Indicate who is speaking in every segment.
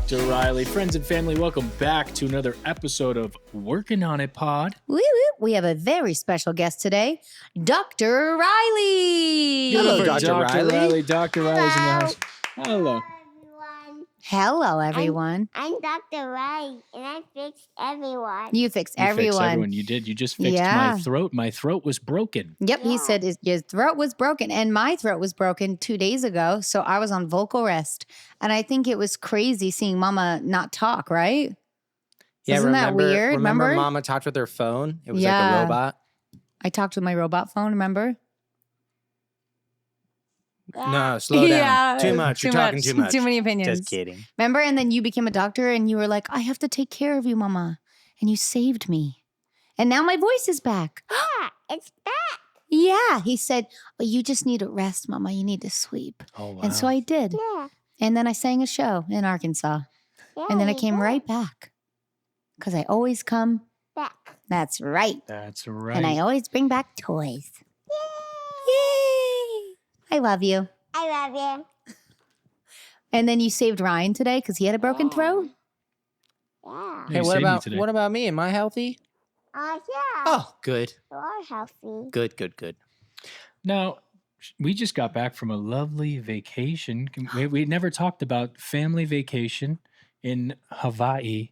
Speaker 1: Dr. Riley. Friends and family, welcome back to another episode of Working on It Pod.
Speaker 2: Woo, woo. We have a very special guest today, Dr. Riley.
Speaker 1: Hello,
Speaker 3: Dr. Riley.
Speaker 1: Dr. Riley's in the house. Hello.
Speaker 2: Hello, everyone.
Speaker 4: I'm Dr. Riley, and I fixed everyone.
Speaker 2: You fixed
Speaker 1: You
Speaker 2: everyone.
Speaker 1: fixed everyone. You did. You just fixed my throat. My throat was broken.
Speaker 2: Yep,
Speaker 4: Yeah.
Speaker 2: he said your throat was broken, and my throat was broken 2 days ago, so I was on vocal rest. And I think it was crazy seeing Mama not talk, right?
Speaker 3: Yeah,
Speaker 2: Isn't that weird?
Speaker 3: Remember
Speaker 2: Remember?
Speaker 3: Mama talked with her phone? It was
Speaker 2: Yeah.
Speaker 3: like a robot.
Speaker 2: I talked with my robot phone, remember?
Speaker 3: No, slow down.
Speaker 2: Yeah,
Speaker 3: Too much. You're talking too much.
Speaker 2: Too many opinions.
Speaker 3: Just kidding.
Speaker 2: Remember? And then you became a doctor and you were like, I have to take care of you, Mama. And you saved me. And now my voice is back.
Speaker 4: Yeah, it's back.
Speaker 2: Yeah. He said, well, you just need to rest, Mama. You need to sleep.
Speaker 1: Oh, wow.
Speaker 2: And so I did.
Speaker 4: Yeah.
Speaker 2: And then I sang a show in Arkansas.
Speaker 4: Yeah,
Speaker 2: And then I
Speaker 4: you
Speaker 2: came
Speaker 4: did.
Speaker 2: right back. Because I always come.
Speaker 4: back.
Speaker 2: That's right.
Speaker 1: That's right.
Speaker 2: And I always bring back toys. Yay! I love you.
Speaker 4: I love you.
Speaker 2: And then you saved Ryan today because he had a broken throat.
Speaker 4: Yeah.
Speaker 1: Yeah,
Speaker 3: Hey,
Speaker 1: you saved me today.
Speaker 3: what about me? Am I healthy?
Speaker 4: Yeah.
Speaker 3: Oh, good.
Speaker 4: You are healthy.
Speaker 3: Good.
Speaker 1: Now, we just got back from a lovely vacation. We never talked about family vacation in Hawaii.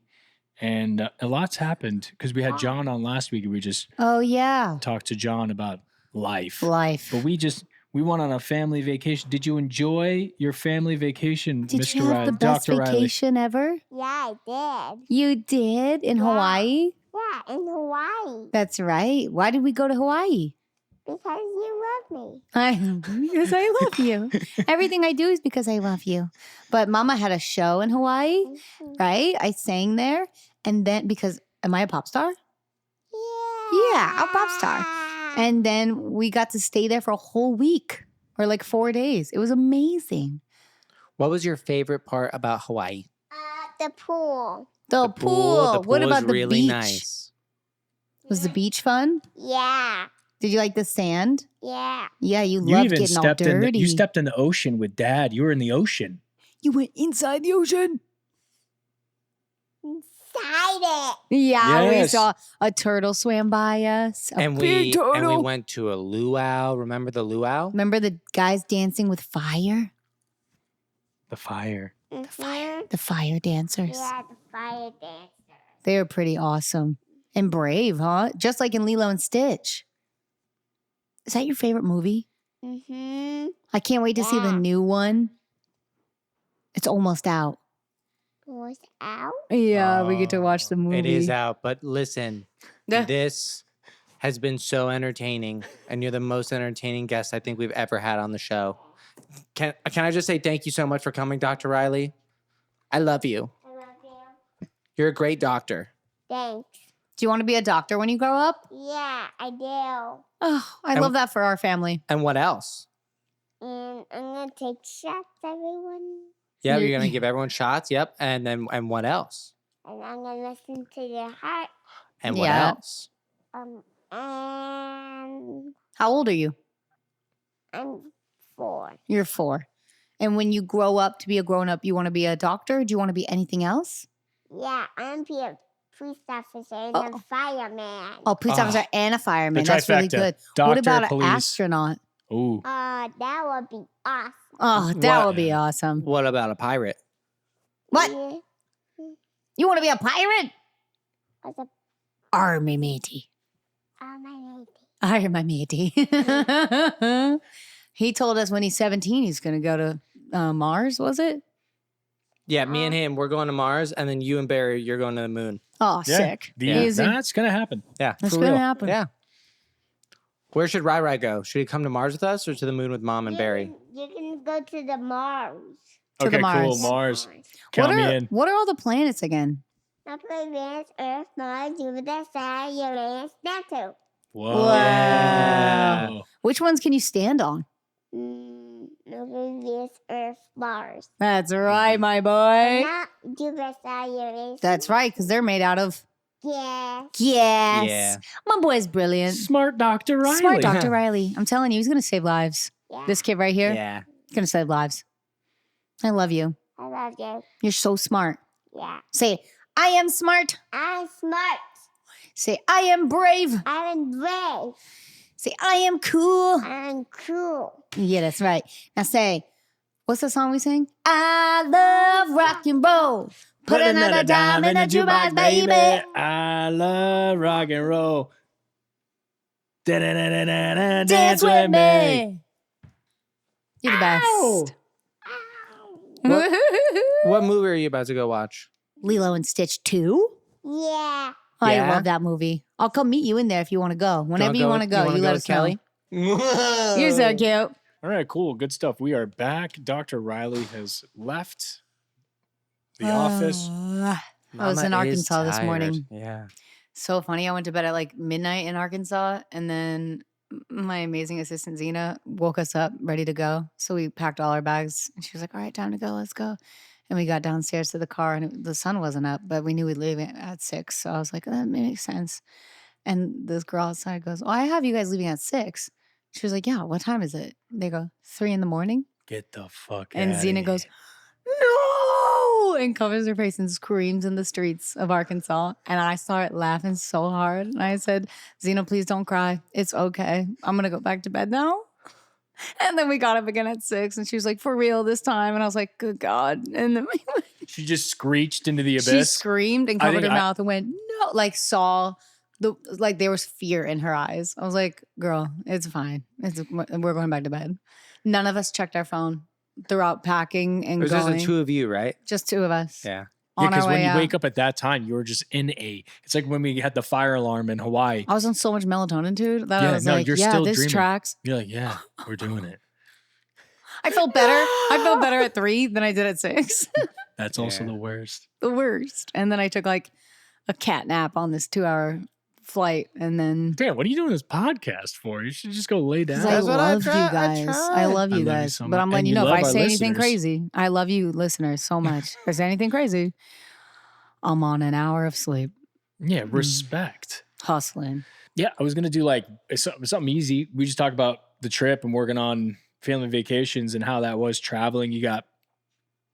Speaker 1: And a lot's happened because we had John on last week and we just
Speaker 2: Oh, yeah.
Speaker 1: talked to John about life.
Speaker 2: Life.
Speaker 1: But we went on a family vacation. Did you enjoy your family vacation,
Speaker 2: Did
Speaker 1: Mr.
Speaker 2: you have
Speaker 1: Riley?
Speaker 2: the best
Speaker 1: Dr. Riley?
Speaker 2: vacation ever?
Speaker 4: Yeah, I did.
Speaker 2: You did in
Speaker 4: Yeah.
Speaker 2: Hawaii?
Speaker 4: Yeah, in Hawaii.
Speaker 2: That's right. Why did we go to Hawaii?
Speaker 4: Because you love me.
Speaker 2: Because I love you. Everything I do is because I love you. But Mama had a show in Hawaii,
Speaker 4: Mhm.
Speaker 2: right? I sang there. And then because, am I a pop star?
Speaker 4: Yeah.
Speaker 2: I'm a pop star. And then we got to stay there for a whole week or like 4 days. It was amazing.
Speaker 3: What was your favorite part about Hawaii?
Speaker 4: The pool.
Speaker 2: The pool.
Speaker 3: The
Speaker 2: What
Speaker 3: pool
Speaker 2: about
Speaker 3: is
Speaker 2: the
Speaker 3: really
Speaker 2: beach?
Speaker 3: nice.
Speaker 2: Was the beach fun?
Speaker 4: Yeah.
Speaker 2: Did you like the sand?
Speaker 4: Yeah.
Speaker 2: Yeah, you
Speaker 1: You
Speaker 2: loved
Speaker 1: even
Speaker 2: getting all
Speaker 1: stepped in.
Speaker 2: dirty.
Speaker 1: You stepped in the ocean with Dad. You were in the ocean.
Speaker 2: You went inside the ocean.
Speaker 4: Inside
Speaker 2: Yeah, we
Speaker 1: Yes.
Speaker 2: saw a turtle swam by us. A
Speaker 3: And
Speaker 2: big
Speaker 3: we
Speaker 2: turtle.
Speaker 3: went to a luau. Remember the luau?
Speaker 2: Remember the guys dancing with fire?
Speaker 1: The fire.
Speaker 4: it.
Speaker 2: The fire dancers.
Speaker 4: Yeah, the fire dancer.
Speaker 2: They were pretty awesome and brave, huh? Just like in Lilo and Stitch. Is that your favorite movie?
Speaker 4: Mm-hmm.
Speaker 2: I can't wait to see the
Speaker 4: Yeah.
Speaker 2: new one. It's almost out.
Speaker 4: Was out.
Speaker 2: Yeah, we get to watch the movie.
Speaker 3: It is out. But listen,
Speaker 2: Yeah.
Speaker 3: this has been so entertaining. And you're the most entertaining guest I think we've ever had on the show. Can I just say thank you so much for coming, Dr. Riley? I love you.
Speaker 4: I love you.
Speaker 3: You're a great doctor.
Speaker 4: Thanks.
Speaker 2: Do you want to be a doctor when you grow up?
Speaker 4: Yeah, I do.
Speaker 2: Oh, I
Speaker 3: And-
Speaker 2: love that for our family.
Speaker 3: And what else?
Speaker 4: And I'm gonna take shots, everyone.
Speaker 3: Yeah,
Speaker 2: You're-
Speaker 3: you're gonna give everyone shots. Yep. And what else?
Speaker 4: And I'm gonna listen to your heart.
Speaker 3: And what
Speaker 2: Yeah.
Speaker 3: else?
Speaker 4: And
Speaker 2: How old are you?
Speaker 4: I'm 4.
Speaker 2: You're 4. And when you grow up to be a grown up, you want to be a doctor? Do you want to be anything else?
Speaker 4: Yeah, I'm be a police officer and
Speaker 2: Oh.
Speaker 4: a fireman.
Speaker 2: Oh, police
Speaker 1: Oh,
Speaker 2: officer and a fireman.
Speaker 1: the
Speaker 2: That's really
Speaker 1: trifecta.
Speaker 2: good.
Speaker 1: Doctor,
Speaker 2: what about
Speaker 1: police.
Speaker 2: an astronaut?
Speaker 1: Ooh.
Speaker 4: That would be awesome.
Speaker 2: Oh, that
Speaker 3: What?
Speaker 2: would be awesome.
Speaker 3: What about a pirate?
Speaker 2: What?
Speaker 4: Yeah,
Speaker 2: You want to be a pirate?
Speaker 4: was a
Speaker 2: Army matey.
Speaker 4: my lady.
Speaker 2: Army matey. He told us when he's 17 he's going to go to Mars, was it?
Speaker 3: Yeah, me and him, we're going to Mars, and then you and Barry, you're going to the moon.
Speaker 2: Oh, sick. Easy.
Speaker 1: That's going to happen.
Speaker 3: Yeah,
Speaker 2: That's
Speaker 3: for
Speaker 2: gonna
Speaker 3: real.
Speaker 2: happen.
Speaker 3: Yeah. Where should Rai go? Should he come to Mars with us or to the moon with Mom and Barry?
Speaker 4: You can go to the Mars.
Speaker 2: To the
Speaker 1: Okay, cool.
Speaker 2: Mars.
Speaker 1: Mars. Count me in.
Speaker 2: What are all the planets again?
Speaker 4: Mercury, Venus, Earth, Mars, Jupiter, Saturn, Uranus, Neptune.
Speaker 1: Whoa.
Speaker 2: Wow. Which ones can you stand on?
Speaker 4: Mercury, Venus, Earth, Mars.
Speaker 2: That's right, my boy.
Speaker 4: Not Jupiter, Saturn, Uranus.
Speaker 2: That's right, because they're made out of
Speaker 4: Yeah.
Speaker 2: gas.
Speaker 3: Yeah.
Speaker 2: My boy's brilliant.
Speaker 1: Smart Dr. Riley.
Speaker 2: Smart Dr. Riley. I'm telling you, he's going to save lives.
Speaker 4: Yeah.
Speaker 2: This kid right here,
Speaker 3: Yeah.
Speaker 2: he's going to save lives. I love you.
Speaker 4: I love you.
Speaker 2: You're so smart.
Speaker 4: Yeah.
Speaker 2: Say, I am smart.
Speaker 4: I'm smart.
Speaker 2: Say, I am brave.
Speaker 4: I'm brave.
Speaker 2: Say, I am cool.
Speaker 4: I'm cool.
Speaker 2: Yeah, that's right. Now say, what's the song we sing? I love rock and roll. Put another dime in the jukebox, baby.
Speaker 1: I love rock and roll. Da-da-da-da-da-da,
Speaker 2: Dance with me. You're the best.
Speaker 4: Ow.
Speaker 3: What movie are you about to go watch?
Speaker 2: Lilo and Stitch 2?
Speaker 4: Yeah.
Speaker 2: I
Speaker 3: Yeah?
Speaker 2: love that movie. I'll come meet you in there if you want to go. Whenever you want to go, you let us know. You're so cute.
Speaker 1: All right, cool. Good stuff. We are back. Dr. Riley has left the office.
Speaker 2: I was
Speaker 3: Mama
Speaker 2: in
Speaker 3: is
Speaker 2: Arkansas this
Speaker 3: tired.
Speaker 2: morning.
Speaker 3: Yeah.
Speaker 2: So funny. I went to bed at like midnight in Arkansas, and then my amazing assistant Zena woke us up ready to go. So we packed all our bags, and she was like, "All right, time to go. Let's go." And we got downstairs to the car, and the sun wasn't up, but we knew we'd leave at 6. So I was like, "That makes sense." And this girl outside goes, "Oh, I have you guys leaving at 6." She was like, "Yeah, what time is it?" They go, 3 in the morning.
Speaker 1: Get the fuck
Speaker 2: And
Speaker 1: outta
Speaker 2: Zena
Speaker 1: here.
Speaker 2: goes, "No!" and covers her face and screams in the streets of Arkansas. And I started laughing so hard. And I said, "Zena, please don't cry. It's okay. I'm going to go back to bed now." And then we got up again at 6, and she was like, "For real this time?" And I was like, "Good God." And then
Speaker 1: She just screeched into the
Speaker 2: she
Speaker 1: abyss.
Speaker 2: screamed and
Speaker 1: I
Speaker 2: covered her
Speaker 1: think I-
Speaker 2: mouth and went, "No," like saw like there was fear in her eyes. I was like, "Girl, it's fine. We're going back to bed." None of us checked our phone throughout packing
Speaker 3: It
Speaker 2: and
Speaker 3: was just
Speaker 2: going.
Speaker 3: the two of you, right?
Speaker 2: Just 2 of us.
Speaker 3: Yeah.
Speaker 1: Yeah,
Speaker 2: On
Speaker 1: because
Speaker 2: our
Speaker 1: when
Speaker 2: way
Speaker 1: you
Speaker 2: out.
Speaker 1: wake up at that time, you were just it's like when we had the fire alarm in Hawaii.
Speaker 2: I was on so much melatonin, dude, that
Speaker 1: Yeah,
Speaker 2: I was
Speaker 1: no,
Speaker 2: like,
Speaker 1: you're
Speaker 2: "Yeah,
Speaker 1: still
Speaker 2: this
Speaker 1: dreaming.
Speaker 2: tracks."
Speaker 1: You're like, yeah, we're doing it.
Speaker 2: I felt better. I felt better at 3 than I did at 6.
Speaker 1: That's also
Speaker 3: Yeah.
Speaker 1: the worst.
Speaker 2: The worst. And then I took like a cat nap on this 2-hour flight, and then
Speaker 1: Damn, what are you doing this podcast for? You should just go lay down.
Speaker 2: because I
Speaker 3: That's what I
Speaker 2: love you
Speaker 3: tried. I
Speaker 2: guys. I
Speaker 3: tried.
Speaker 2: love you
Speaker 1: I love you
Speaker 2: guys.
Speaker 1: so
Speaker 2: But
Speaker 1: much.
Speaker 2: I'm letting
Speaker 1: And
Speaker 2: you
Speaker 1: you
Speaker 2: know, if
Speaker 1: love
Speaker 2: I
Speaker 1: our
Speaker 2: say anything
Speaker 1: listeners.
Speaker 2: crazy, I love you listeners so much. If I say anything crazy, I'm on an hour of sleep,
Speaker 1: Yeah, respect.
Speaker 2: hustling.
Speaker 1: Yeah, I was gonna do like something easy. We just talked about the trip and working on family vacations and how that was traveling. You got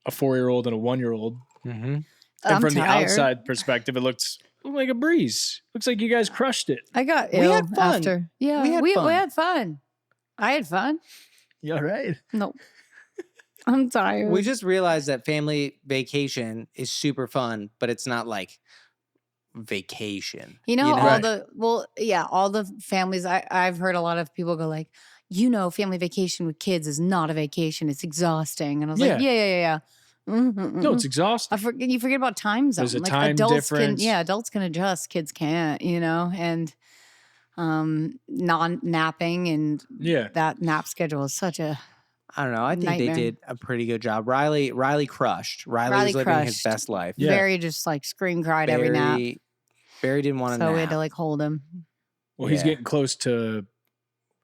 Speaker 1: a 4-year-old and a 1-year-old,
Speaker 3: Mm-hmm.
Speaker 1: and
Speaker 2: I'm
Speaker 1: from the
Speaker 2: tired.
Speaker 1: outside perspective, it looked like a breeze. Looks like you guys crushed it.
Speaker 2: I got
Speaker 3: We
Speaker 2: ill
Speaker 3: had fun.
Speaker 2: after. Yeah,
Speaker 3: We had
Speaker 2: we
Speaker 3: fun.
Speaker 2: had fun. I had fun.
Speaker 1: You all right?
Speaker 2: No, I'm tired.
Speaker 3: We just realized that family vacation is super fun, but it's not like vacation.
Speaker 2: You know, all
Speaker 1: Right.
Speaker 2: all the families, I've heard a lot of people go like, family vacation with kids is not a vacation. It's exhausting. And I was like,
Speaker 1: Yeah.
Speaker 2: yeah.
Speaker 1: No, it's exhausting.
Speaker 2: you forget about time zone.
Speaker 1: There's a
Speaker 2: like
Speaker 1: time
Speaker 2: adults
Speaker 1: difference.
Speaker 2: adults can adjust, kids can't, and non-napping and
Speaker 1: Yeah.
Speaker 2: that nap schedule is such a
Speaker 3: I don't know. I think
Speaker 2: Nightmare.
Speaker 3: they did a pretty good job. Riley crushed. Riley
Speaker 2: Riley
Speaker 3: was living his
Speaker 2: crushed.
Speaker 3: best life.
Speaker 1: Yeah.
Speaker 2: very just like scream cried every nap.
Speaker 3: Barry didn't want to
Speaker 2: So
Speaker 3: nap.
Speaker 2: we had to like hold him.
Speaker 1: Well, he's
Speaker 3: Yeah.
Speaker 1: getting close to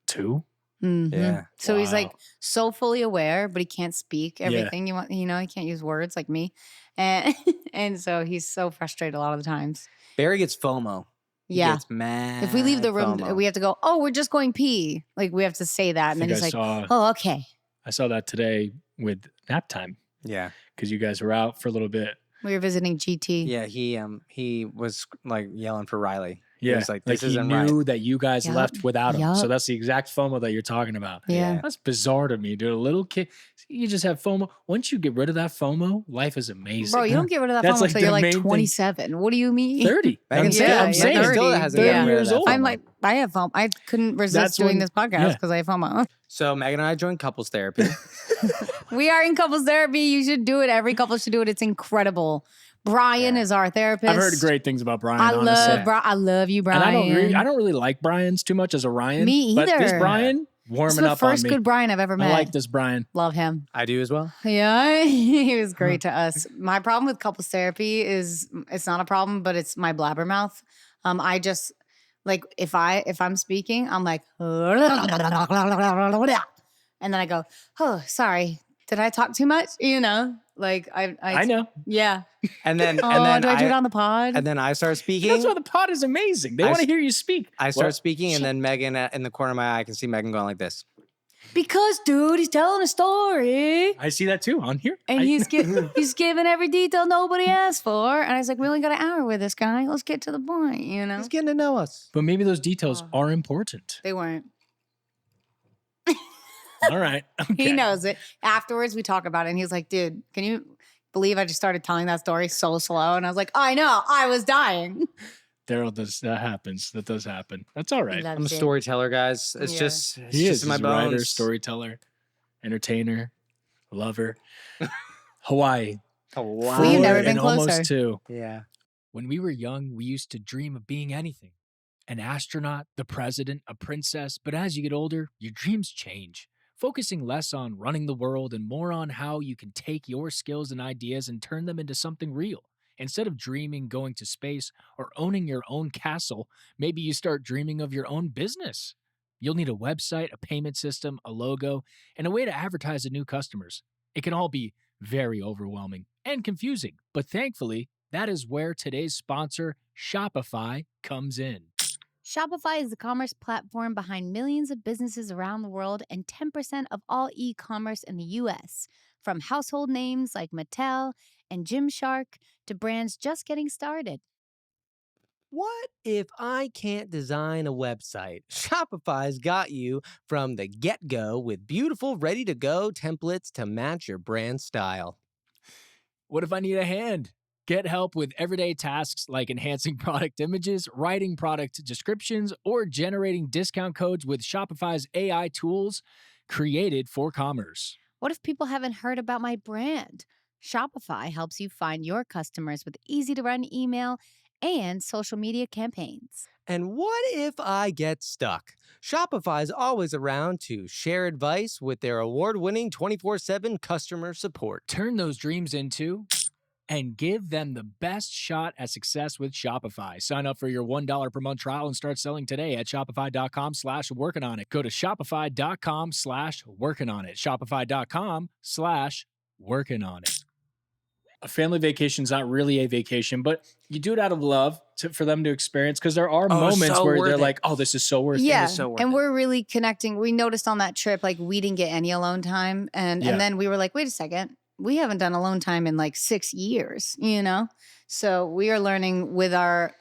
Speaker 1: 2.
Speaker 2: Mhm.
Speaker 3: Yeah.
Speaker 2: So he's
Speaker 1: Wow.
Speaker 2: like so fully aware, but he can't speak everything he can't use words like me. And and so he's so frustrated a lot of the times.
Speaker 3: Barry gets FOMO. He
Speaker 2: Yeah.
Speaker 3: gets mad.
Speaker 2: If we leave the room,
Speaker 3: FOMO.
Speaker 2: we have to go, "Oh, we're just going pee." Like we have to say that.
Speaker 1: I
Speaker 2: And then
Speaker 1: think
Speaker 2: he's
Speaker 1: I
Speaker 2: like,
Speaker 1: saw
Speaker 2: "Oh, okay."
Speaker 1: I saw that today with nap time
Speaker 3: Yeah.
Speaker 1: because you guys were out for a little bit.
Speaker 2: We were visiting GT.
Speaker 3: Yeah. He was like yelling for Riley. He
Speaker 1: Yeah,
Speaker 3: was like, this
Speaker 1: he
Speaker 3: isn't
Speaker 1: knew
Speaker 3: right.
Speaker 1: that you guys
Speaker 2: Yup,
Speaker 1: left without him. So
Speaker 2: yup.
Speaker 1: that's the exact FOMO that you're talking about.
Speaker 2: Yeah.
Speaker 1: That's bizarre to me, dude. A little kid, you just have FOMO. Once you get rid of that FOMO, life is amazing.
Speaker 2: Bro, you don't get rid of that
Speaker 1: That's
Speaker 2: phone
Speaker 1: like
Speaker 2: until
Speaker 1: the
Speaker 2: you're like
Speaker 1: main thing.
Speaker 2: 27. What do you mean?
Speaker 1: 30.
Speaker 3: Megan
Speaker 1: I'm
Speaker 3: still-
Speaker 1: saying,
Speaker 2: yeah,
Speaker 1: I'm saying
Speaker 2: 30.
Speaker 3: still hasn't
Speaker 1: 30
Speaker 3: gotten rid of
Speaker 1: years
Speaker 3: that
Speaker 1: old.
Speaker 3: FOMO.
Speaker 2: I'm like, I have phone. I couldn't resist
Speaker 1: That's
Speaker 2: doing
Speaker 1: when-
Speaker 2: this podcast
Speaker 1: yeah.
Speaker 2: because I have FOMO.
Speaker 3: So Megan and I joined couples therapy.
Speaker 2: We are in couples therapy. You should do it. Every couple should do it. It's incredible. Brian
Speaker 3: Yeah.
Speaker 2: is our therapist.
Speaker 1: I've heard great things about Brian.
Speaker 2: I
Speaker 1: honestly.
Speaker 2: I love you, Brian.
Speaker 1: And I don't really like Brian's too much as a Ryan.
Speaker 2: Me
Speaker 1: But this
Speaker 2: either.
Speaker 1: Brian
Speaker 2: This is
Speaker 1: warming
Speaker 2: the
Speaker 1: up on
Speaker 2: first
Speaker 1: me.
Speaker 2: good Brian I've ever met.
Speaker 1: I like this Brian.
Speaker 2: Love him.
Speaker 3: I do as well.
Speaker 2: Yeah, he was great to us. My problem with couples therapy is it's not a problem, but it's my blabbermouth. I just like if I'm speaking, I'm like, and then I go, "Oh, sorry, did I talk too much?" Like
Speaker 1: I know.
Speaker 2: yeah.
Speaker 3: And then
Speaker 2: Oh,
Speaker 3: and then
Speaker 2: do I do it on the pod?
Speaker 3: and then I start speaking.
Speaker 1: That's why the pod is amazing. They
Speaker 3: I
Speaker 1: want to
Speaker 3: s-
Speaker 1: hear you speak.
Speaker 3: I start
Speaker 1: What?
Speaker 3: speaking, and then Megan in the corner of my eye, I can see Megan going like this.
Speaker 2: Because, dude, he's telling a story.
Speaker 1: I see that too on here.
Speaker 2: And he's giving every detail nobody asked for. And I was like, we only got an hour with this guy. Let's get to the point, you know?
Speaker 3: He's getting to know us.
Speaker 1: But maybe those details are important.
Speaker 2: They weren't.
Speaker 1: All right. Okay.
Speaker 2: He knows it. Afterwards, we talk about it. And he's like, dude, can you believe I just started telling that story so slow? And I was like, I know. I was dying.
Speaker 1: Daryl, that happens. That does happen. That's all right.
Speaker 3: I'm a storyteller, guys. It's
Speaker 2: Yeah.
Speaker 3: just
Speaker 1: He is
Speaker 3: in my
Speaker 1: He's a writer,
Speaker 3: bones.
Speaker 1: storyteller, entertainer, lover. Hawaii.
Speaker 3: Wow.
Speaker 2: We've never
Speaker 1: 4
Speaker 2: been
Speaker 1: and
Speaker 2: closer.
Speaker 1: almost 2.
Speaker 3: Yeah.
Speaker 1: When we were young, we used to dream of being anything. An astronaut, the president, a princess. But as you get older, your dreams change. Focusing less on running the world and more on how you can take your skills and ideas and turn them into something real. Instead of dreaming going to space or owning your own castle, maybe you start dreaming of your own business. You'll need a website, a payment system, a logo, and a way to advertise to new customers. It can all be very overwhelming and confusing, but thankfully, that is where today's sponsor, Shopify, comes in.
Speaker 2: Shopify is the commerce platform behind millions of businesses around the world and 10% of all e-commerce in the U.S. From household names like Mattel and Gymshark to brands just getting started.
Speaker 3: What if I can't design a website? Shopify's got you from the get-go with beautiful, ready-to-go templates to match your brand style.
Speaker 1: What if I need a hand? Get help with everyday tasks like enhancing product images, writing product descriptions, or generating discount codes with Shopify's AI tools created for commerce.
Speaker 2: What if people haven't heard about my brand? Shopify helps you find your customers with easy-to-run email and social media campaigns.
Speaker 3: And what if I get stuck? Shopify's always around to share advice with their award-winning 24/7 customer support.
Speaker 1: Turn those dreams into and give them the best shot at success with Shopify. Sign up for your $1 per month trial and start selling today at shopify.com/workingonit. Go to shopify.com/workingonit. Shopify.com/workingonit. A family vacation is not really a vacation, but you do it out of love for them to experience, because there are moments
Speaker 3: so
Speaker 1: where
Speaker 3: worth
Speaker 1: they're
Speaker 3: it.
Speaker 1: like, oh, this is so worth it.
Speaker 2: Yeah,
Speaker 3: so worth
Speaker 2: and
Speaker 3: it.
Speaker 2: we're really connecting. We noticed on that trip, like, we didn't get any alone time. And then we were like, wait a second. We haven't done alone time in like 6 years, you know? So we are learning with our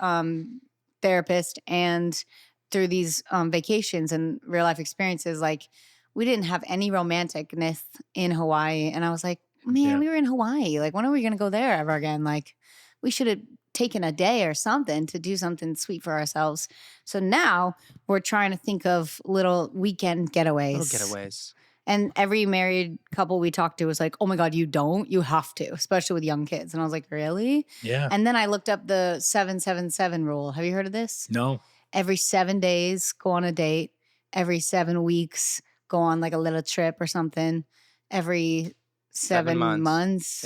Speaker 2: therapist and through these vacations and real life experiences. Like, we didn't have any romanticness in Hawaii. And I was like, man, we were in Hawaii. Like, when are we going to go there ever again? Like, we should have taken a day or something to do something sweet for ourselves. So now we're trying to think of little weekend getaways. And every married couple we talked to was like, oh my God, you don't? You have to, especially with young kids. And I was like, really?
Speaker 1: Yeah.
Speaker 2: And then I looked up the 777 rule. Have you heard of this?
Speaker 1: No.
Speaker 2: Every 7 days, go on a date. Every 7 weeks, go on like a little trip or something. Every 7 months,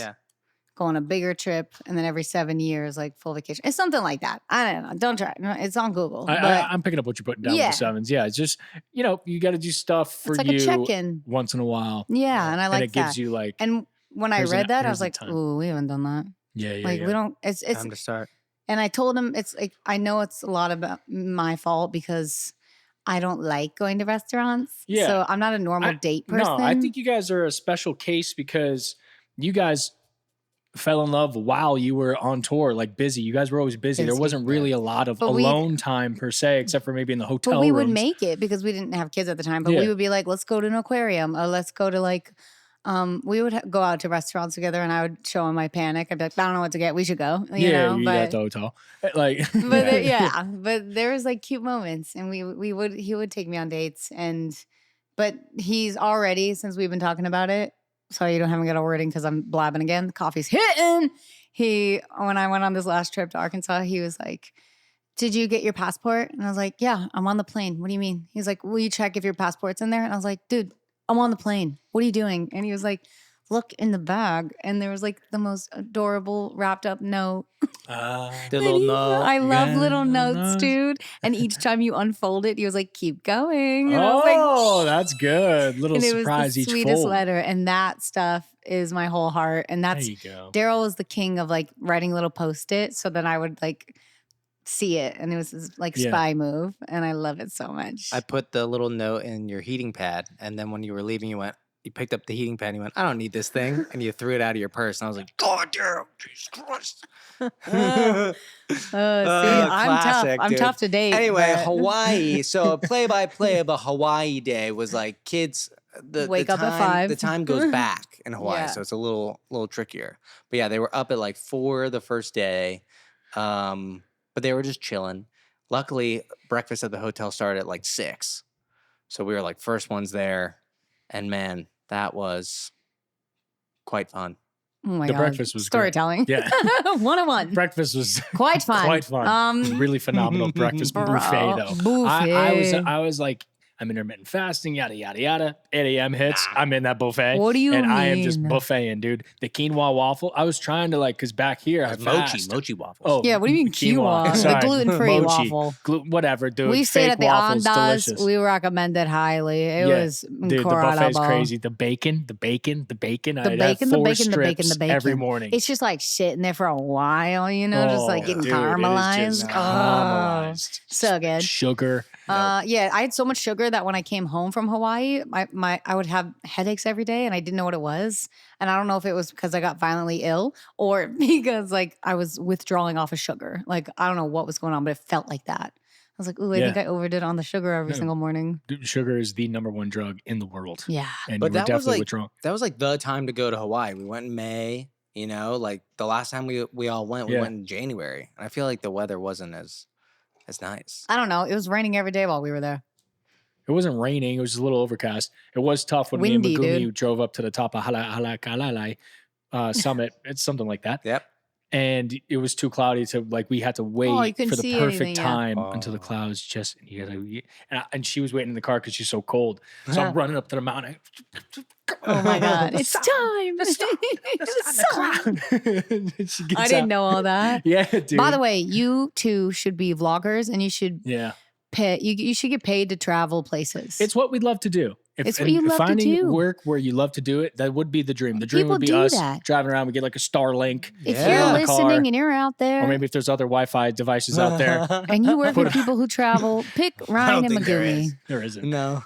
Speaker 2: go on a bigger trip. And then every 7 years, like full vacation. It's something like that. I don't know. Don't try. It's on Google.
Speaker 1: I'm picking up what you're putting down with the sevens. Yeah, it's just, you got to do stuff for
Speaker 2: it's like
Speaker 1: you
Speaker 2: a check-in.
Speaker 1: once in a while.
Speaker 2: Yeah, and I like
Speaker 1: and it gives you like.
Speaker 2: And when I read that, I was
Speaker 1: here's
Speaker 2: like,
Speaker 1: the time.
Speaker 2: ooh, we haven't done that.
Speaker 1: Yeah.
Speaker 2: Like, we don't, it's
Speaker 3: Time to start.
Speaker 2: And I told him, it's like, I know it's a lot about my fault because I don't like going to restaurants.
Speaker 1: Yeah.
Speaker 2: So I'm not a normal date person.
Speaker 1: No, I think you guys are a special case because you guys fell in love while you were on tour, like busy. You guys were always busy. There wasn't really a lot of alone time per se, except for maybe in the hotel
Speaker 2: But we
Speaker 1: rooms.
Speaker 2: would make it because we didn't have kids at the time. But we would be like, let's go to an aquarium, or let's go to like, we would go out to restaurants together, and I would show him my panic. I'd be like, I don't know what to get. We should go. You know?
Speaker 1: You got the hotel. Like,
Speaker 2: but but there was like cute moments, and he would take me on dates, but he's already, since we've been talking about it. Sorry, you haven't got a wording because I'm blabbing again. The coffee's hitting. When I went on this last trip to Arkansas, he was like, did you get your passport? And I was like, yeah, I'm on the plane. What do you mean? He's like, will you check if your passport's in there? And I was like, dude, I'm on the plane. What are you doing? And he was like, look in the bag. And there was like the most adorable wrapped up note.
Speaker 3: The little note.
Speaker 2: I love little notes, dude. And each time you unfold it, he was like, keep going. And I was like,
Speaker 1: that's good. Little
Speaker 2: and it
Speaker 1: surprise
Speaker 2: was the
Speaker 1: each
Speaker 2: sweetest
Speaker 1: fold.
Speaker 2: letter. And that stuff is my whole heart. And that's,
Speaker 1: There you go.
Speaker 2: Daryl was the king of like writing little post-it so that I would like see it, and it was this like
Speaker 1: Yeah.
Speaker 2: spy move, and I love it so much.
Speaker 3: I put the little note in your heating pad, and then when you were leaving, you picked up the heating pad, and you went, I don't need this thing, and you threw it out of your purse, and I was like, God damn, Jesus Christ.
Speaker 2: See, I'm tough.
Speaker 3: Classic,
Speaker 2: I'm
Speaker 3: dude.
Speaker 2: tough to date.
Speaker 3: Anyway,
Speaker 2: but-
Speaker 3: Hawaii. So a play-by-play of a Hawaii day was like kids. The
Speaker 2: Wake up at
Speaker 3: time,
Speaker 2: 5.
Speaker 3: The time goes back in Hawaii,
Speaker 2: Yeah.
Speaker 3: so it's a little trickier. But yeah, they were up at like 4 the first day, but they were just chilling. Luckily, breakfast at the hotel started at like 6, so we were like first ones there, and man, that was quite fun.
Speaker 2: Oh my
Speaker 1: The
Speaker 2: God.
Speaker 1: breakfast was great.
Speaker 2: Storytelling.
Speaker 1: Yeah.
Speaker 2: 101.
Speaker 1: Breakfast was
Speaker 2: Quite fun.
Speaker 1: quite fun. Really phenomenal breakfast
Speaker 2: bro,
Speaker 1: buffet though.
Speaker 2: buffet.
Speaker 1: I was like, I'm intermittent fasting, yada yada yada. 8 a.m. hits, I'm in that buffet.
Speaker 2: What do you
Speaker 1: and
Speaker 2: mean?
Speaker 1: I am just buffeting, dude. The quinoa waffle. I was trying to like, cause back here I fast.
Speaker 3: Mochi waffles.
Speaker 1: Oh,
Speaker 2: Yeah, what do you mean quinoa? The
Speaker 1: Sorry.
Speaker 2: gluten-free
Speaker 1: Mochi.
Speaker 2: waffle.
Speaker 1: Whatever, dude.
Speaker 2: We stayed
Speaker 1: Fake
Speaker 2: at the
Speaker 1: waffles,
Speaker 2: Andas.
Speaker 1: delicious.
Speaker 2: We recommend it highly. It
Speaker 1: Yeah.
Speaker 2: was
Speaker 1: Dude, the
Speaker 2: incredible.
Speaker 1: buffet's crazy. The bacon.
Speaker 2: The
Speaker 1: I'd
Speaker 2: bacon,
Speaker 1: have
Speaker 2: the bacon,
Speaker 1: four
Speaker 2: the bacon,
Speaker 1: strips
Speaker 2: the bacon.
Speaker 1: every morning.
Speaker 2: It's just like sitting there for a while, you know, just like getting
Speaker 1: dude, it is
Speaker 2: caramelized.
Speaker 1: just
Speaker 2: Oh,
Speaker 1: caramelized.
Speaker 2: so good.
Speaker 1: Sugar.
Speaker 2: Yeah, I had so much sugar that when I came home from Hawaii, I would have headaches every day, and I didn't know what it was. And I don't know if it was because I got violently ill or because like I was withdrawing off of sugar. Like I don't know what was going on, but it felt like that. I was like, ooh, I think I overdid on the sugar every
Speaker 1: No.
Speaker 2: single morning.
Speaker 1: Dude, sugar is the #1 drug in the world.
Speaker 2: Yeah.
Speaker 1: And
Speaker 3: But
Speaker 1: you were
Speaker 3: that was
Speaker 1: definitely
Speaker 3: like
Speaker 1: withdrawing.
Speaker 3: that was like the time to go to Hawaii. We went in May, you know, like the last time we all went, we
Speaker 1: Yeah.
Speaker 3: went in January. And I feel like the weather wasn't as nice.
Speaker 2: I don't know. It was raining every day while we were there.
Speaker 1: It wasn't raining. It was just a little overcast. It was tough when
Speaker 2: Windy,
Speaker 1: me and Megumi
Speaker 2: dude.
Speaker 1: drove up to the top of Halakalalai summit. It's something like that.
Speaker 3: Yep.
Speaker 1: And it was too cloudy to like, we had to wait
Speaker 2: couldn't
Speaker 1: for the
Speaker 2: see
Speaker 1: perfect
Speaker 2: anything, yeah.
Speaker 1: time until the
Speaker 3: Oh.
Speaker 1: clouds just, and she was waiting in the car because she's so cold. So I'm running up to the mountain.
Speaker 2: Oh my God.
Speaker 1: The
Speaker 2: It's
Speaker 1: sun,
Speaker 2: time.
Speaker 1: the sun,
Speaker 2: The sun.
Speaker 1: the sun.
Speaker 2: I didn't know all that.
Speaker 1: Yeah, dude.
Speaker 2: By the way, you two should be vloggers and you should
Speaker 1: Yeah.
Speaker 2: pay. You should get paid to travel places.
Speaker 1: It's what we'd love to do.
Speaker 2: It's what you love to
Speaker 1: finding
Speaker 2: do.
Speaker 1: work where you love to do it, that would be the dream. The dream
Speaker 2: People
Speaker 1: would be
Speaker 2: do
Speaker 1: us
Speaker 2: that.
Speaker 1: driving around. We get like a Starlink,
Speaker 2: if
Speaker 3: Yeah.
Speaker 2: you're
Speaker 1: in the car,
Speaker 2: listening and you're out there
Speaker 1: or maybe if there's other Wi-Fi devices out there.
Speaker 2: and you work
Speaker 1: Put
Speaker 2: with
Speaker 1: a-
Speaker 2: people who travel, pick Ryan and
Speaker 3: think there
Speaker 2: Megumi.
Speaker 3: is.
Speaker 1: There isn't.
Speaker 3: No.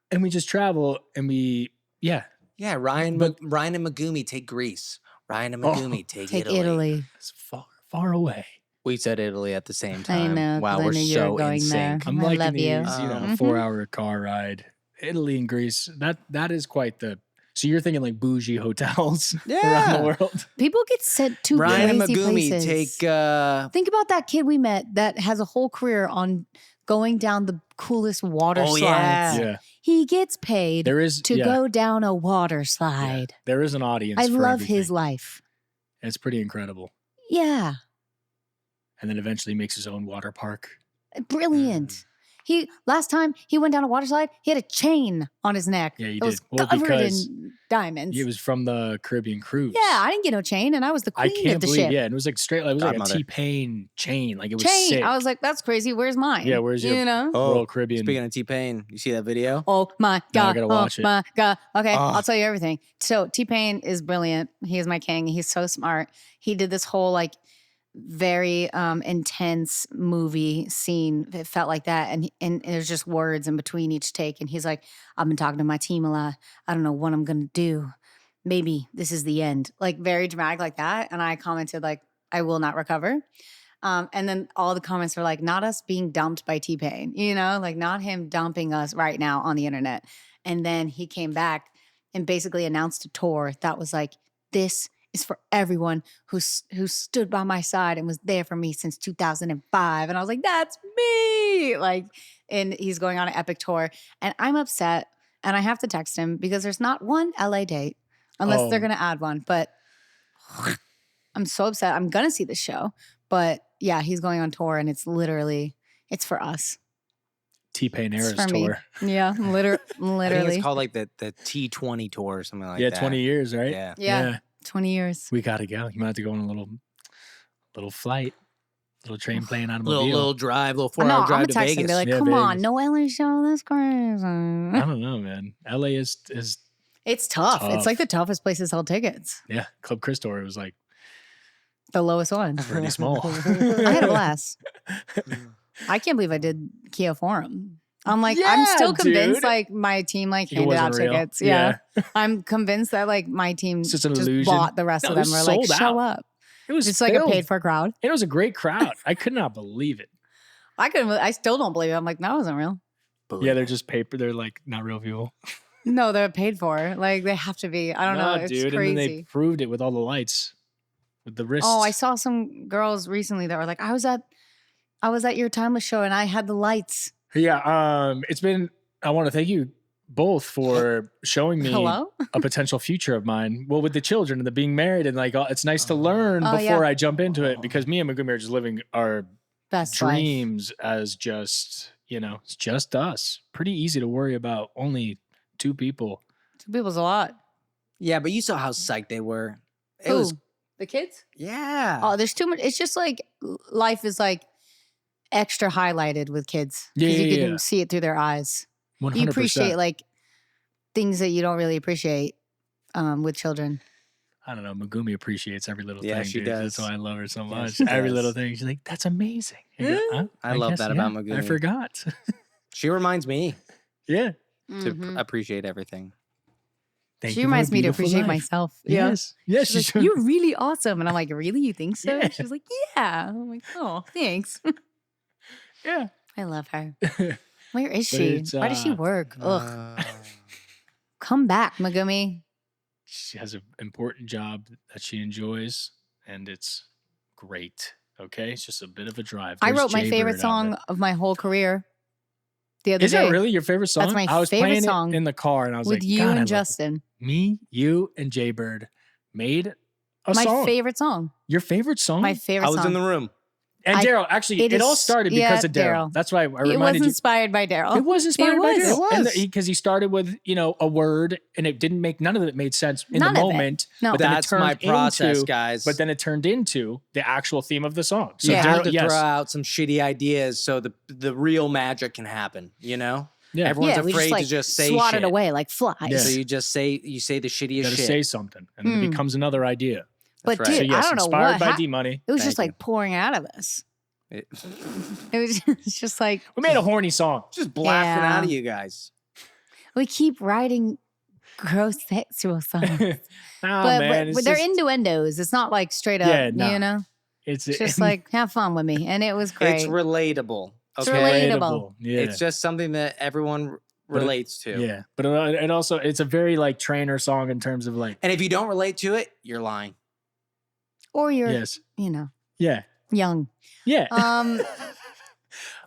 Speaker 1: And we just travel and
Speaker 3: Yeah, Ryan and Megumi take Greece. Ryan and
Speaker 1: Oh.
Speaker 3: Megumi take
Speaker 2: Take
Speaker 3: Italy.
Speaker 2: Italy.
Speaker 1: it's far, far away.
Speaker 3: We said Italy at the same
Speaker 2: I
Speaker 3: time.
Speaker 2: know, 'cause
Speaker 3: Wow,
Speaker 2: I
Speaker 3: we're
Speaker 2: knew you were
Speaker 3: so
Speaker 2: going
Speaker 3: in
Speaker 2: there.
Speaker 3: sync.
Speaker 1: I'm
Speaker 2: I
Speaker 1: liking
Speaker 2: love you.
Speaker 1: these,
Speaker 2: Mhm.
Speaker 1: 4-hour car ride. Italy and Greece. That is quite the. So you're thinking like bougie hotels around
Speaker 3: Yeah.
Speaker 1: the world.
Speaker 2: People get sent to
Speaker 3: Ryan and
Speaker 2: crazy
Speaker 3: Megumi
Speaker 2: places.
Speaker 3: take
Speaker 2: Think about that kid we met that has a whole career on going down the coolest water
Speaker 3: Oh,
Speaker 2: slides.
Speaker 3: yeah.
Speaker 1: Yeah,
Speaker 2: He gets paid
Speaker 1: there is
Speaker 2: to
Speaker 1: yeah,
Speaker 2: go down a water slide.
Speaker 1: There is an audience.
Speaker 2: I
Speaker 1: for
Speaker 2: love his
Speaker 1: everything.
Speaker 2: life.
Speaker 1: It's pretty incredible.
Speaker 2: Yeah.
Speaker 1: And then eventually makes his own water park.
Speaker 2: Brilliant. Last time he went down a water slide, he had a chain on his neck.
Speaker 1: Yeah, he
Speaker 2: that was
Speaker 1: did. Well,
Speaker 2: covered
Speaker 1: because
Speaker 2: in diamonds.
Speaker 1: It was from the Caribbean cruise.
Speaker 2: Yeah, I didn't get no chain, and I was the
Speaker 1: I
Speaker 2: queen
Speaker 1: can't
Speaker 2: of the
Speaker 1: believe.
Speaker 2: ship.
Speaker 1: Yeah, and it was like straight. It was like a
Speaker 3: Godmother.
Speaker 1: T-Pain chain. Like it was
Speaker 2: Chain.
Speaker 1: sick.
Speaker 2: I was like, that's crazy. Where's mine?
Speaker 1: Yeah, where's your-
Speaker 2: You know?
Speaker 1: Royal Caribbean.
Speaker 3: Speaking of T-Pain, you see that video?
Speaker 2: Oh my
Speaker 1: No, I
Speaker 2: God.
Speaker 1: gotta
Speaker 2: Oh
Speaker 1: watch it.
Speaker 2: my God. Okay,
Speaker 3: Ah.
Speaker 2: I'll tell you everything. So T-Pain is brilliant. He is my king. He's so smart. He did this whole like very intense movie scene. It felt like that. And there's just words in between each take. And he's like, I've been talking to my team a lot. I don't know what I'm gonna do. Maybe this is the end. Like very dramatic like that. And I commented like, I will not recover. And then all the comments were like, not us being dumped by T-Pain, you know, like not him dumping us right now on the internet. And then he came back and basically announced a tour that was like, this is for everyone who stood by my side and was there for me since 2005. And I was like, that's me. Like, and he's going on an epic tour. And I'm upset. And I have to text him because there's not one LA date unless they're
Speaker 1: Oh.
Speaker 2: going to add one. But I'm so upset. I'm going to see the show. But yeah, he's going on tour and it's for us.
Speaker 1: T-Pain
Speaker 2: It's
Speaker 1: Eras
Speaker 2: for me.
Speaker 1: tour.
Speaker 2: Yeah,
Speaker 3: I think
Speaker 2: literally.
Speaker 3: it's called like the T20 tour or something like
Speaker 1: Yeah,
Speaker 3: that.
Speaker 1: 20 years, right?
Speaker 3: Yeah.
Speaker 2: Yeah. 20 years.
Speaker 1: We gotta go. You might have to go on a little flight, little train plane automobile.
Speaker 3: Little drive, little
Speaker 2: No,
Speaker 3: 4-hour
Speaker 2: I'm
Speaker 3: drive
Speaker 2: gonna
Speaker 3: to
Speaker 2: text him
Speaker 3: Vegas.
Speaker 2: and be like,
Speaker 1: Yeah,
Speaker 2: come on,
Speaker 1: Vegas.
Speaker 2: no LA show. That's crazy.
Speaker 1: I don't know, man. LA is
Speaker 2: It's tough. It's
Speaker 1: Tough.
Speaker 2: like the toughest place to sell tickets.
Speaker 1: yeah. Club Christor. It was like
Speaker 2: The lowest one.
Speaker 1: Pretty small.
Speaker 2: I had a blast. I can't believe I did Kia Forum. I'm like, I'm still convinced
Speaker 1: dude.
Speaker 2: like my team like
Speaker 1: It
Speaker 2: handed out
Speaker 1: wasn't real.
Speaker 2: tickets. Yeah. I'm convinced that like my team
Speaker 1: It's just an
Speaker 2: just
Speaker 1: illusion.
Speaker 2: bought the rest
Speaker 1: No,
Speaker 2: of
Speaker 1: it
Speaker 2: them.
Speaker 1: was
Speaker 2: We're like,
Speaker 1: sold
Speaker 2: show
Speaker 1: out.
Speaker 2: up.
Speaker 1: It was
Speaker 2: It's like a
Speaker 1: filled.
Speaker 2: paid for crowd.
Speaker 1: It was a great crowd. I could not believe it.
Speaker 2: I still don't believe it. I'm like, that wasn't real.
Speaker 1: Yeah, they're just paper. They're like not real people.
Speaker 2: No, they're paid for. Like they have to be. I don't know. It's
Speaker 1: dude.
Speaker 2: crazy.
Speaker 1: And then they proved it with all the lights, with the wrists.
Speaker 2: Oh, I saw some girls recently that were like, I was at your timeless show and I had the lights.
Speaker 1: Yeah. It's been. I want to thank you both for showing me
Speaker 2: Hello?
Speaker 1: a potential future of mine. Well, with the children and the being married and like, it's nice to learn
Speaker 2: Oh,
Speaker 1: before
Speaker 2: yeah.
Speaker 1: I jump into it because me and Megumi are just living our
Speaker 2: Best life.
Speaker 1: dreams as just, it's just us. Pretty easy to worry about only 2 people.
Speaker 2: 2 people's a lot.
Speaker 3: Yeah, but you saw how psyched they were. It
Speaker 2: Who?
Speaker 3: was,
Speaker 2: The kids?
Speaker 3: yeah.
Speaker 2: Oh, there's too much. It's just like life is like extra highlighted with kids.
Speaker 1: Yeah,
Speaker 2: Because you
Speaker 1: yeah,
Speaker 2: can
Speaker 1: yeah.
Speaker 2: see it through their eyes.
Speaker 1: 100%.
Speaker 2: You appreciate like things that you don't really appreciate with children.
Speaker 1: I don't know. Megumi appreciates every little
Speaker 3: Yeah,
Speaker 1: thing.
Speaker 3: she
Speaker 1: dude.
Speaker 3: does.
Speaker 1: That's why I love her so
Speaker 3: Yeah,
Speaker 1: much.
Speaker 3: she
Speaker 1: Every
Speaker 3: does.
Speaker 1: little thing. She's like, that's amazing. I go, "Huh?
Speaker 3: I love
Speaker 1: guess,
Speaker 3: that about
Speaker 1: I
Speaker 3: Megumi.
Speaker 1: forgot.
Speaker 3: She reminds me
Speaker 1: Yeah.
Speaker 3: to
Speaker 2: Mhm.
Speaker 3: appreciate everything.
Speaker 1: Thank
Speaker 2: She
Speaker 1: you for
Speaker 2: reminds
Speaker 1: a
Speaker 2: me to
Speaker 1: beautiful
Speaker 2: appreciate
Speaker 1: life.
Speaker 2: myself.
Speaker 1: Yes. Yes.
Speaker 2: She's
Speaker 1: She's
Speaker 2: like, you're really awesome. And I'm like, really? You think so?
Speaker 1: Yeah.
Speaker 2: She's like, yeah. I'm like, oh, thanks.
Speaker 1: yeah.
Speaker 2: I love her. Where is
Speaker 1: But
Speaker 2: she?
Speaker 1: it's,
Speaker 2: Why does she work? Ugh. Come back, Megumi.
Speaker 1: She has an important job that she enjoys, and it's great. Okay. It's just a bit of a drive.
Speaker 2: I
Speaker 1: There's
Speaker 2: wrote my
Speaker 1: Jaybird
Speaker 2: favorite
Speaker 1: out
Speaker 2: song
Speaker 1: there.
Speaker 2: of my whole career the other
Speaker 1: Is
Speaker 2: day.
Speaker 1: that really your favorite song?
Speaker 2: That's my
Speaker 1: I was
Speaker 2: favorite
Speaker 1: playing
Speaker 2: song
Speaker 1: it in the car, and I was
Speaker 2: with
Speaker 1: like,
Speaker 2: you
Speaker 1: God, I
Speaker 2: and
Speaker 1: love
Speaker 2: Justin.
Speaker 1: me, you, and Jaybird made a
Speaker 2: My
Speaker 1: song.
Speaker 2: favorite song.
Speaker 1: Your favorite song?
Speaker 2: My favorite
Speaker 3: I was
Speaker 2: song.
Speaker 3: in the room.
Speaker 1: And
Speaker 2: I-
Speaker 1: Daryl, actually,
Speaker 2: it
Speaker 1: it all
Speaker 2: is-
Speaker 1: started
Speaker 2: yeah,
Speaker 1: because of Daryl.
Speaker 2: Daryl.
Speaker 1: That's why I
Speaker 2: It was
Speaker 1: reminded you.
Speaker 2: inspired by Daryl.
Speaker 1: It was inspired
Speaker 2: It
Speaker 1: by
Speaker 2: was.
Speaker 1: Daryl.
Speaker 3: It was.
Speaker 1: Because he started with, a word, and it didn't make, none of it made sense in
Speaker 2: None
Speaker 1: the
Speaker 2: of it.
Speaker 1: moment.
Speaker 2: No.
Speaker 1: But then it
Speaker 3: That's
Speaker 1: turned
Speaker 3: my process,
Speaker 1: into,
Speaker 3: guys.
Speaker 1: But then it turned into the actual theme of the song. So
Speaker 3: You
Speaker 2: Yeah.
Speaker 3: have
Speaker 1: Daryl,
Speaker 3: to
Speaker 1: yes.
Speaker 3: throw out some shitty ideas so the real magic can happen,
Speaker 1: Yeah.
Speaker 3: Everyone's
Speaker 2: Yeah, we
Speaker 3: afraid
Speaker 2: just like
Speaker 3: to just say
Speaker 2: swat
Speaker 3: shit.
Speaker 2: it away like flies.
Speaker 1: Yeah.
Speaker 3: So you say the shittiest
Speaker 1: You gotta
Speaker 3: shit.
Speaker 1: say something, and then it
Speaker 2: Mm.
Speaker 1: becomes another idea.
Speaker 2: But
Speaker 3: That's
Speaker 2: dude,
Speaker 3: right.
Speaker 1: So yes,
Speaker 2: I don't know
Speaker 1: inspired
Speaker 2: what
Speaker 1: by
Speaker 2: hap-
Speaker 1: D-Money.
Speaker 2: It was
Speaker 3: Thank
Speaker 2: just like
Speaker 3: you.
Speaker 2: pouring out of us.
Speaker 3: It-
Speaker 2: It was it's just like
Speaker 1: We made a horny song.
Speaker 3: just blasting
Speaker 2: Yeah.
Speaker 3: out of you guys.
Speaker 2: we keep writing gross sexual songs.
Speaker 1: Nah,
Speaker 2: but
Speaker 1: man.
Speaker 2: but
Speaker 1: it's
Speaker 2: they're
Speaker 1: just-
Speaker 2: innuendos. It's not like straight up,
Speaker 1: Yeah, nah.
Speaker 2: you know?
Speaker 1: It's
Speaker 2: It's just like have fun with me. And it was great.
Speaker 3: It's relatable.
Speaker 2: It's
Speaker 3: Okay,
Speaker 2: relatable.
Speaker 1: Yeah.
Speaker 3: It's just something that everyone relates to.
Speaker 1: Yeah, but it also it's a very like Trainor song in terms of like
Speaker 3: And if you don't relate to it, you're lying.
Speaker 2: or you're,
Speaker 1: yes,
Speaker 2: young.
Speaker 1: yeah,
Speaker 2: Um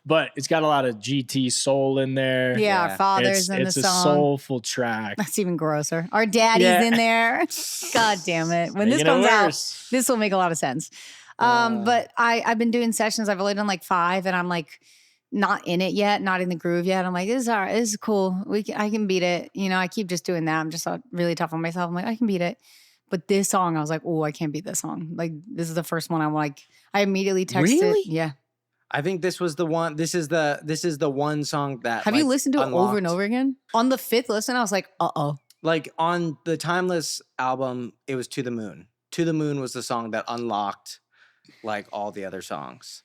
Speaker 1: but it's got a lot of GT soul in there.
Speaker 2: yeah, our
Speaker 3: Yeah.
Speaker 2: father's in
Speaker 1: it's
Speaker 2: the
Speaker 1: a
Speaker 2: song.
Speaker 1: soulful track.
Speaker 2: That's even grosser. Our daddy's
Speaker 1: Yeah.
Speaker 2: in there. God damn it. When this
Speaker 1: Making it
Speaker 2: comes out,
Speaker 1: worse.
Speaker 2: this will make a lot of sense. But I've been doing sessions. I've only done like 5, and I'm like not in it yet, not in the groove yet. I'm like, this is all right. This is cool. I can beat it. I keep just doing that. I'm just really tough on myself. I'm like, I can beat it. But this song, I was like, oh, I can't beat this song. Like, this is the first one I'm like, I immediately texted.
Speaker 1: Really?
Speaker 2: Yeah.
Speaker 3: I think this was the one. This is the one song that
Speaker 2: Have you listened to it over and
Speaker 3: unlocked.
Speaker 2: over again? On the 5th listen, I was like, uh-oh.
Speaker 3: Like on the Timeless album, it was To the Moon. To the Moon was the song that unlocked like all the other songs.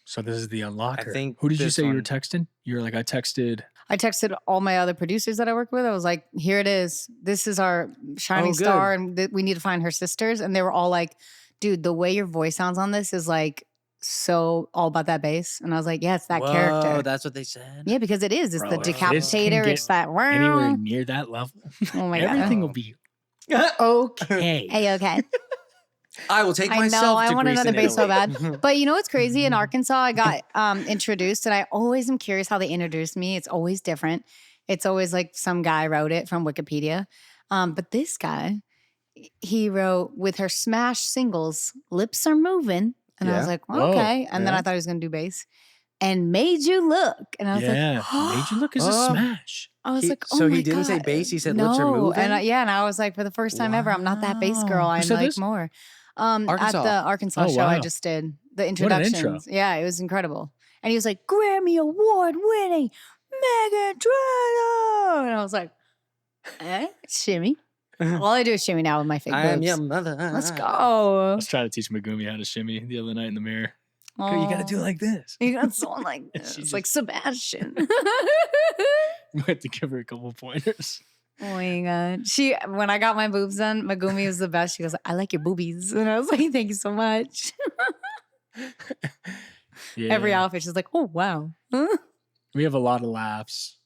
Speaker 1: So this is the unlocker.
Speaker 3: think
Speaker 1: Who did you
Speaker 3: this
Speaker 1: say you were
Speaker 3: one-
Speaker 1: texting? You were like, I texted.
Speaker 2: I texted all my other producers that I work with. I was like, here it is. This is our shining
Speaker 3: Oh, good.
Speaker 2: star, and we need to find her sisters. And they were all like, dude, the way your voice sounds on this is like so all about that bass. And I was like, yeah, it's that
Speaker 3: Whoa,
Speaker 2: character.
Speaker 3: that's what they said.
Speaker 2: Yeah, because it is. It's
Speaker 1: Bro,
Speaker 2: the
Speaker 1: if this can
Speaker 2: decapitator.
Speaker 1: get
Speaker 2: It's that
Speaker 1: Anywhere near that level,
Speaker 2: Oh my
Speaker 1: everything
Speaker 2: god.
Speaker 1: will be okay.
Speaker 2: Hey, okay.
Speaker 3: I will take
Speaker 2: I
Speaker 3: myself
Speaker 2: know. I
Speaker 3: to
Speaker 2: want
Speaker 3: Greece
Speaker 2: another
Speaker 3: and
Speaker 2: bass so
Speaker 3: Italy.
Speaker 2: bad. But you know what's crazy? In Arkansas, I got introduced, and I always am curious how they introduced me. It's always different. It's always like some guy wrote it from Wikipedia. But this guy, he wrote with her smash singles, Lips Are Moving. And I was
Speaker 3: Yeah.
Speaker 2: like,
Speaker 1: Whoa.
Speaker 2: okay. And then
Speaker 3: Yeah.
Speaker 2: I thought he was going to do bass. And Made You Look. And I was
Speaker 1: Yeah,
Speaker 2: like,
Speaker 1: Made You Look is a
Speaker 3: Oh.
Speaker 1: smash.
Speaker 2: I was
Speaker 3: He-
Speaker 2: like, oh
Speaker 3: so
Speaker 2: my
Speaker 3: he didn't say
Speaker 2: God.
Speaker 3: bass, he said lips are moving?
Speaker 2: And and I was like, for the first time ever, I'm not that bass girl.
Speaker 1: Wow. Who
Speaker 2: I'm
Speaker 1: said
Speaker 2: like
Speaker 1: this?
Speaker 2: more. At
Speaker 3: Arkansas.
Speaker 2: the Arkansas
Speaker 1: Oh,
Speaker 2: show I
Speaker 1: wow.
Speaker 2: just did, the
Speaker 1: What an
Speaker 2: introductions.
Speaker 1: intro.
Speaker 2: Yeah, it was incredible. And he was like, Grammy Award winning Meghan Trainor. And I was like, shimmy. All I do is shimmy now with my fake
Speaker 3: I am
Speaker 2: boobs.
Speaker 3: your mother.
Speaker 2: Let's
Speaker 1: I
Speaker 2: go.
Speaker 1: was trying to teach Megumi how to shimmy the other night in the mirror. You got to do
Speaker 2: Aw.
Speaker 1: it like this.
Speaker 2: You got someone like
Speaker 1: She
Speaker 2: this,
Speaker 1: just-
Speaker 2: like Sebastian.
Speaker 1: You might have to give her a couple pointers.
Speaker 2: Oh my god. When I got my boobs done, Megumi was the best. She goes, I like your boobies. And I was like, thank you so much.
Speaker 1: Yeah.
Speaker 2: Every outfit, she's like, oh wow.
Speaker 1: We have a lot of laughs.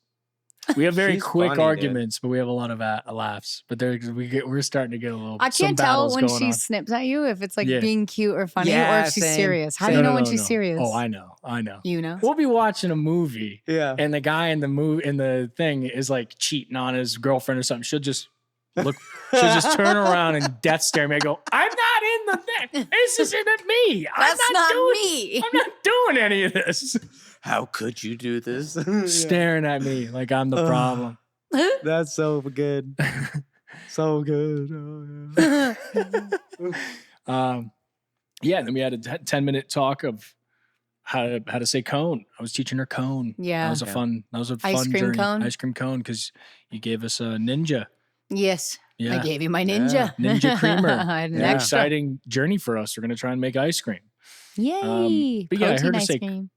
Speaker 1: We have very
Speaker 3: She's
Speaker 1: quick
Speaker 3: funny, dude.
Speaker 1: arguments, but we have a lot of laughs. But we're starting to get a little.
Speaker 2: I
Speaker 1: some
Speaker 2: can't tell
Speaker 1: battles
Speaker 2: when
Speaker 1: going
Speaker 2: she
Speaker 1: on.
Speaker 2: snips at you if it's like
Speaker 1: Yeah.
Speaker 2: being cute or funny or
Speaker 3: Yeah,
Speaker 2: if she's
Speaker 3: same.
Speaker 2: serious. How do
Speaker 3: Same.
Speaker 2: you
Speaker 1: No,
Speaker 2: know when
Speaker 1: no,
Speaker 2: she's
Speaker 1: no.
Speaker 2: serious?
Speaker 1: Oh, I know.
Speaker 2: You know?
Speaker 1: We'll be watching a movie,
Speaker 3: Yeah.
Speaker 1: and the guy in the thing is like cheating on his girlfriend or something. She'll just turn around and death stare me. I go, I'm not in the thing. This isn't me.
Speaker 2: That's not me.
Speaker 1: I'm not doing any of this.
Speaker 3: How could you do this?
Speaker 1: Staring at me like I'm the problem.
Speaker 3: That's so good. So good. Oh, yeah.
Speaker 1: Yeah, then we had a 10-minute talk of how to say cone. I was teaching her cone.
Speaker 2: Yeah.
Speaker 1: That was a
Speaker 3: Yeah.
Speaker 1: fun
Speaker 2: Ice cream
Speaker 1: journey.
Speaker 2: cone?
Speaker 1: Ice cream cone, because you gave us a ninja.
Speaker 2: Yes.
Speaker 1: Yeah.
Speaker 2: I gave you my ninja.
Speaker 1: Ninja creamer.
Speaker 2: I had an
Speaker 1: An
Speaker 3: Yeah.
Speaker 2: extra.
Speaker 1: exciting journey for us. We're gonna try and make ice cream.
Speaker 2: Yay.
Speaker 1: but yeah, I
Speaker 2: Protein
Speaker 1: heard her
Speaker 2: ice
Speaker 1: say
Speaker 2: cream.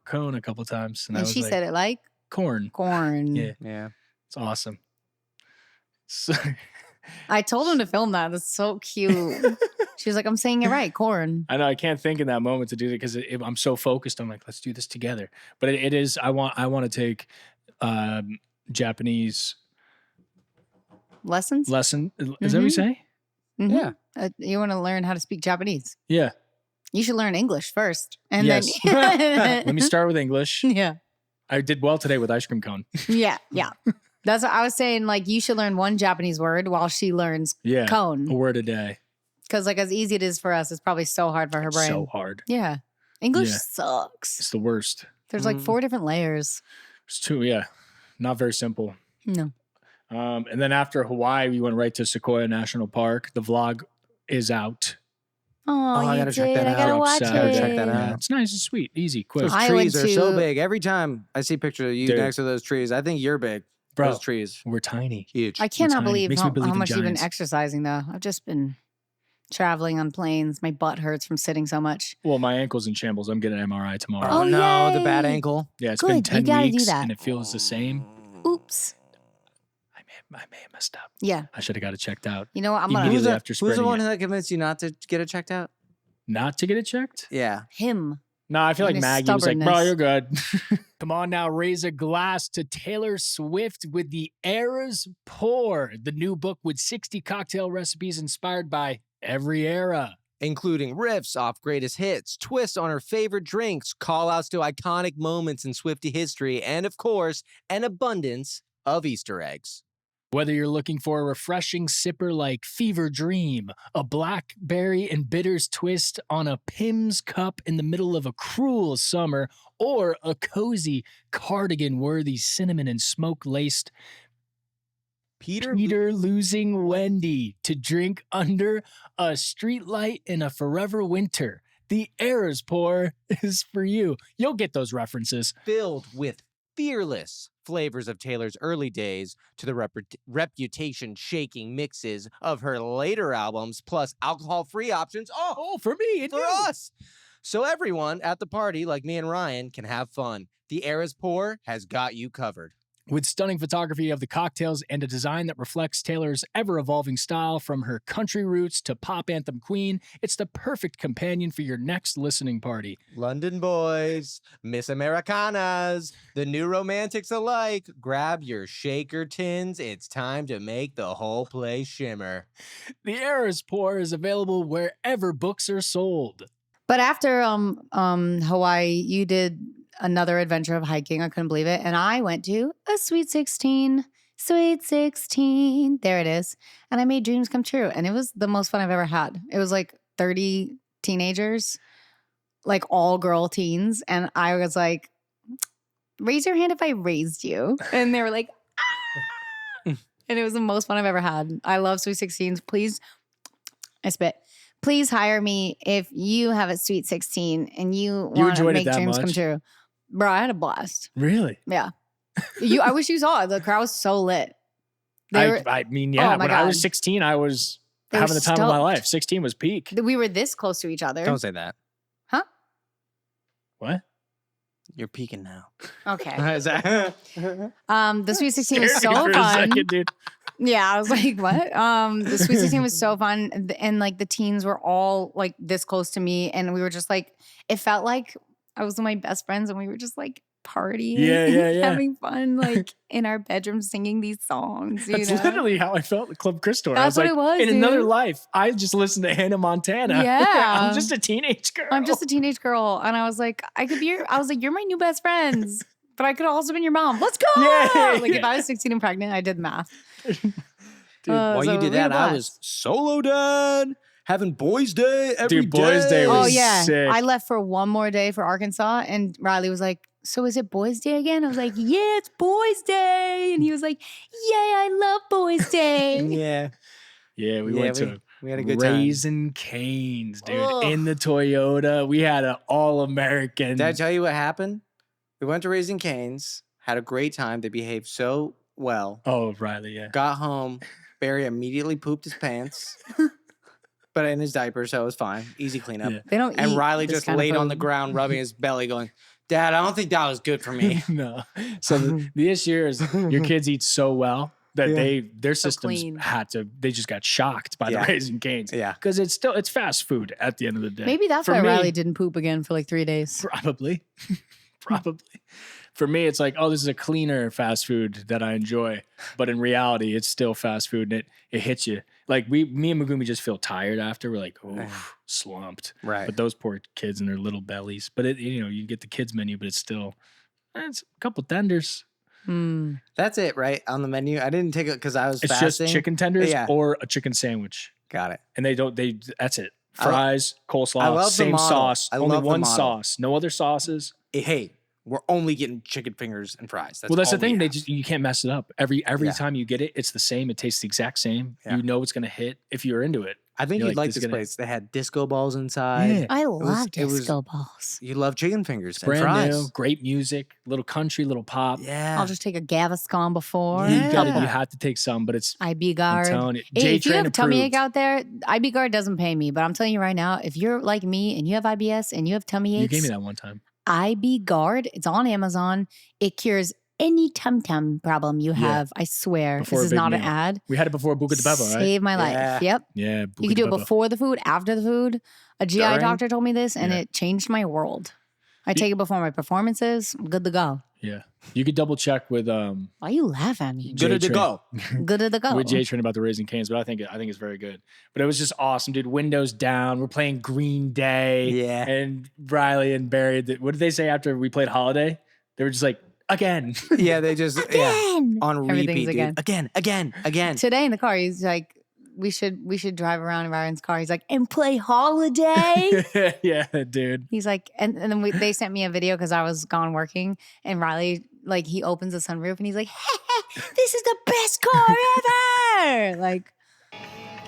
Speaker 1: Cone a couple times, and I
Speaker 2: And
Speaker 1: was
Speaker 2: she
Speaker 1: like,
Speaker 2: said it like
Speaker 1: corn.
Speaker 2: corn.
Speaker 1: Yeah,
Speaker 3: Yeah.
Speaker 1: it's awesome. So,
Speaker 2: I told him to film that. That's so cute. She was like, I'm saying it right, corn.
Speaker 1: I know I can't think in that moment to do it because I'm so focused. I'm like, let's do this together. But it is. I want to take Japanese
Speaker 2: Lessons?
Speaker 1: lesson. Is that what you say?
Speaker 2: Mhm.
Speaker 3: Yeah.
Speaker 2: You want to learn how to speak Japanese.
Speaker 1: Yeah.
Speaker 2: You should learn English first. And
Speaker 1: Yes.
Speaker 2: then
Speaker 1: Let me start with English.
Speaker 2: Yeah.
Speaker 1: I did well today with ice cream cone.
Speaker 2: Yeah. Yeah. That's what I was saying. Like, you should learn one Japanese word while she learns
Speaker 1: Yeah. A
Speaker 2: cone.
Speaker 1: word a day.
Speaker 2: Because, like, as easy it is for us, it's probably so hard for her brain.
Speaker 1: So hard.
Speaker 2: Yeah. English
Speaker 1: Yeah.
Speaker 2: sucks.
Speaker 1: It's the worst.
Speaker 2: There's like 4 different layers.
Speaker 1: It's too, yeah. Not very simple.
Speaker 2: No.
Speaker 1: And then after Hawaii, we went right to Sequoia National Park. The vlog is out.
Speaker 2: Oh,
Speaker 3: I
Speaker 2: you
Speaker 3: gotta check
Speaker 2: did.
Speaker 3: that
Speaker 2: I
Speaker 3: out.
Speaker 2: gotta
Speaker 1: Drops
Speaker 2: watch it.
Speaker 1: Saturday.
Speaker 3: Check that
Speaker 1: Yeah,
Speaker 3: out.
Speaker 1: it's nice and sweet, easy, quick.
Speaker 3: Those
Speaker 2: I went
Speaker 3: trees are so
Speaker 2: to-
Speaker 3: big. Every time I see pictures of you
Speaker 1: Dude.
Speaker 3: next to those trees, I think you're big.
Speaker 1: Bro,
Speaker 3: Those trees.
Speaker 1: we're tiny.
Speaker 3: Huge.
Speaker 2: I cannot
Speaker 1: tiny.
Speaker 2: believe
Speaker 1: Makes
Speaker 2: how,
Speaker 1: me believe
Speaker 2: how
Speaker 1: in
Speaker 2: much you've been
Speaker 1: giants.
Speaker 2: exercising, though. I've just been traveling on planes. My butt hurts from sitting so much.
Speaker 1: Well, my ankle's in shambles. I'm getting an MRI tomorrow.
Speaker 2: Oh,
Speaker 3: no, the bad
Speaker 2: yay.
Speaker 3: ankle.
Speaker 1: Yeah, it's
Speaker 2: Good.
Speaker 1: been
Speaker 2: You
Speaker 1: 10
Speaker 2: gotta do
Speaker 1: weeks
Speaker 2: that.
Speaker 1: and it feels the same.
Speaker 2: Oops.
Speaker 1: I may have messed up.
Speaker 2: Yeah.
Speaker 1: I should have got it checked out.
Speaker 2: You know what? I'm gonna
Speaker 1: Immediately
Speaker 3: Who's
Speaker 1: after
Speaker 3: who's the
Speaker 1: spreading
Speaker 3: one
Speaker 1: it.
Speaker 3: that convinced you not to get it checked out?
Speaker 1: Not to get it checked?
Speaker 3: Yeah.
Speaker 2: him.
Speaker 1: No, I feel
Speaker 2: And
Speaker 1: like
Speaker 2: his
Speaker 1: Maggie was like, bro,
Speaker 2: stubbornness.
Speaker 1: you're good. Come on now, raise a glass to Taylor Swift with the Eras Pour, the new book with 60 cocktail recipes inspired by every era.
Speaker 3: Including riffs off greatest hits, twists on her favorite drinks, call outs to iconic moments in Swiftie history, and of course, an abundance of Easter eggs.
Speaker 1: Whether you're looking for a refreshing sipper like Fever Dream, a blackberry and bitters twist on a Pim's cup in the middle of a cruel summer, or a cozy cardigan-worthy cinnamon and smoke-laced Peter losing Wendy to drink under a streetlight in a forever winter. The Eras Pour is for you. You'll get those references.
Speaker 3: filled with fearless flavors of Taylor's early days to the reputation-shaking mixes of her later albums, plus alcohol-free options.
Speaker 1: Oh, for me and
Speaker 3: for
Speaker 1: you.
Speaker 3: us. So everyone at the party, like me and Ryan, can have fun. The Eras Pour has got you covered.
Speaker 1: With stunning photography of the cocktails and a design that reflects Taylor's ever-evolving style from her country roots to pop anthem queen, it's the perfect companion for your next listening party.
Speaker 3: London boys, Miss Americanas, the new romantics alike, grab your shaker tins. It's time to make the whole place shimmer.
Speaker 1: The Eras Pour is available wherever books are sold.
Speaker 2: But after Hawaii, you did another adventure of hiking. I couldn't believe it. And I went to a Sweet 16. Sweet 16. There it is. And I made dreams come true. And it was the most fun I've ever had. It was like 30 teenagers, like all girl teens. And I was like, raise your hand if I raised you. And they were like, ah. And it was the most fun I've ever had. I love Sweet 16s. Please, I spit. Please hire me if you have a Sweet 16 and you want to
Speaker 1: enjoyed it
Speaker 2: make
Speaker 1: that
Speaker 2: dreams come
Speaker 1: much?
Speaker 2: true. Bro, I had a blast.
Speaker 1: Really?
Speaker 2: Yeah. I wish you saw it. The crowd was so lit.
Speaker 1: I mean, yeah.
Speaker 2: Oh my
Speaker 1: When I was
Speaker 2: God.
Speaker 1: 16, I was
Speaker 2: They were
Speaker 1: having the time of my
Speaker 2: stoked.
Speaker 1: life. 16 was peak.
Speaker 2: We were this close to each other.
Speaker 3: Don't say that.
Speaker 2: Huh?
Speaker 1: What?
Speaker 3: You're peeking now.
Speaker 2: Okay.
Speaker 3: Is that-
Speaker 2: The Sweet 16 was
Speaker 1: Scared
Speaker 2: so
Speaker 1: me for a
Speaker 2: fun.
Speaker 1: second, dude.
Speaker 2: Yeah, I was like, what? The Sweet 16 was so fun. And like the teens were all like this close to me. And we were just like, it felt like I was with my best friends and we were just like partying,
Speaker 1: Yeah.
Speaker 2: having fun, like in our bedroom singing these songs. You
Speaker 1: That's
Speaker 2: know?
Speaker 1: literally how I felt at Club Crystal. I
Speaker 2: That's
Speaker 1: was like,
Speaker 2: what it was,
Speaker 1: in another
Speaker 2: dude.
Speaker 1: life, I just listened to Hannah Montana.
Speaker 2: Yeah.
Speaker 1: I'm just a teenage girl.
Speaker 2: I'm just a teenage girl. And I was like, you're my new best friends. But I could have also been your mom. Let's go.
Speaker 1: Yeah.
Speaker 2: Like if I was 16 and pregnant, I did math.
Speaker 3: Dude, while
Speaker 2: so
Speaker 3: you did
Speaker 2: we had a
Speaker 3: that, I was
Speaker 2: blast.
Speaker 3: solo dad, having boys' day every day.
Speaker 1: Dude, boys' day
Speaker 2: Oh
Speaker 1: was
Speaker 2: yeah.
Speaker 1: sick.
Speaker 2: I left for one more day for Arkansas and Riley was like, so is it boys' day again? I was like, yeah, it's boys' day. And he was like, yeah, I love boys' day.
Speaker 3: Yeah.
Speaker 1: Yeah, we
Speaker 3: Yeah,
Speaker 1: went to
Speaker 3: we had a good time.
Speaker 1: Raising Cane's, dude.
Speaker 2: Ugh.
Speaker 1: In the Toyota. We had an all-American.
Speaker 3: Did I tell you what happened? We went to Raising Cane's, had a great time. They behaved so well.
Speaker 1: Oh, Riley, yeah.
Speaker 3: Got home. Barry immediately pooped his pants, but in his diaper, so it was fine. Easy cleanup.
Speaker 1: Yeah.
Speaker 2: They don't
Speaker 3: And
Speaker 2: eat
Speaker 3: Riley
Speaker 2: this
Speaker 3: just
Speaker 2: kind of
Speaker 3: laid on the
Speaker 2: food.
Speaker 3: ground, rubbing his belly, going, Dad, I don't think that was good for me.
Speaker 1: No. So the issue is your kids eat so well that
Speaker 3: Yeah.
Speaker 1: their
Speaker 2: So
Speaker 1: systems
Speaker 2: clean.
Speaker 1: they just got shocked by
Speaker 3: Yeah.
Speaker 1: the Raising Cane's.
Speaker 3: Yeah.
Speaker 1: Because it's fast food at the end of the day.
Speaker 2: Maybe that's
Speaker 1: For
Speaker 2: why
Speaker 1: me,
Speaker 2: Riley didn't poop again for like 3 days.
Speaker 1: Probably. Probably. For me, it's like, oh, this is a cleaner fast food that I enjoy. But in reality, it's still fast food and it hits you. Like me and Megumi just feel tired after. We're like, oh, slumped.
Speaker 3: Right.
Speaker 1: But those poor kids and their little bellies. But you get the kids menu, but it's still it's a couple tenders.
Speaker 2: Mm.
Speaker 3: That's it, right? On the menu. I didn't take it because I was
Speaker 1: It's
Speaker 3: fasting.
Speaker 1: just chicken tenders
Speaker 3: Yeah.
Speaker 1: or a chicken sandwich.
Speaker 3: Got it.
Speaker 1: And that's it.
Speaker 3: I lo-
Speaker 1: Fries,
Speaker 3: I
Speaker 1: coleslaw,
Speaker 3: love the
Speaker 1: same
Speaker 3: model.
Speaker 1: sauce.
Speaker 3: I
Speaker 1: Only
Speaker 3: love the
Speaker 1: one
Speaker 3: model.
Speaker 1: sauce. No other sauces.
Speaker 3: Hey, we're only getting chicken fingers and fries.
Speaker 1: Well, that's the
Speaker 3: all we
Speaker 1: thing.
Speaker 3: have.
Speaker 1: You can't mess it up. Every
Speaker 3: Yeah.
Speaker 1: time you get it, it's the same. It tastes the exact same.
Speaker 3: Yeah.
Speaker 1: You know it's gonna hit if you're into it.
Speaker 3: I think
Speaker 1: You're
Speaker 3: you'd
Speaker 1: like,
Speaker 3: like
Speaker 1: this
Speaker 3: this
Speaker 1: is gonna-
Speaker 3: place. They had disco balls inside.
Speaker 1: Yeah.
Speaker 2: I
Speaker 3: was-
Speaker 2: love
Speaker 3: it was-
Speaker 2: disco balls.
Speaker 3: You love chicken fingers and
Speaker 1: Brand
Speaker 3: fries.
Speaker 1: new, great music, little country, little pop.
Speaker 3: Yeah.
Speaker 2: I'll just take a Gaviscon before.
Speaker 1: You
Speaker 3: Yeah.
Speaker 1: have to take some, but it's
Speaker 2: IB
Speaker 1: I'm
Speaker 2: Guard.
Speaker 1: telling you,
Speaker 2: Hey,
Speaker 1: J
Speaker 2: if you
Speaker 1: Train
Speaker 2: have a tummy ache
Speaker 1: approved.
Speaker 2: out there, IB Guard doesn't pay me, but I'm telling you right now, if you're like me and you have IBS and you have tummy
Speaker 1: You
Speaker 2: aches,
Speaker 1: gave me that one time.
Speaker 2: IB Guard, it's on Amazon. It cures any tum problem you
Speaker 1: Yeah.
Speaker 2: have. I swear.
Speaker 1: Before a
Speaker 2: This is
Speaker 1: big
Speaker 2: not an
Speaker 1: meal.
Speaker 2: ad.
Speaker 1: We had it before Buca de Beppo, right?
Speaker 2: Saved my
Speaker 3: Yeah.
Speaker 2: life. Yep.
Speaker 1: Yeah,
Speaker 2: You
Speaker 1: Buca
Speaker 2: could
Speaker 1: de
Speaker 2: do it
Speaker 1: Beppo.
Speaker 2: before the food, after the food. A GI
Speaker 3: During?
Speaker 2: doctor told me this and
Speaker 1: Yeah.
Speaker 2: it changed my world. I take it before my performances. I'm good to go.
Speaker 1: Yeah, you could double check with
Speaker 2: Why you laugh at me?
Speaker 3: Good to
Speaker 1: J-Train.
Speaker 3: go.
Speaker 2: Good to go.
Speaker 1: with J Train about the Raising Cane's, but I think it's very good. But it was just awesome, dude. Windows down. We're playing Green Day.
Speaker 3: Yeah.
Speaker 1: And Riley and Barry. What did they say after we played Holiday? They were just like, again.
Speaker 3: Yeah, they just
Speaker 2: Again.
Speaker 3: on repeat,
Speaker 2: Everything's
Speaker 3: dude.
Speaker 2: again.
Speaker 3: Again.
Speaker 2: Today in the car, he's like, we should drive around in Ryan's car. He's like, and play Holiday.
Speaker 1: Yeah, dude.
Speaker 2: He's like, and then they sent me a video because I was gone working, and Riley, like, he opens the sunroof and he's like, this is the best car ever. Like,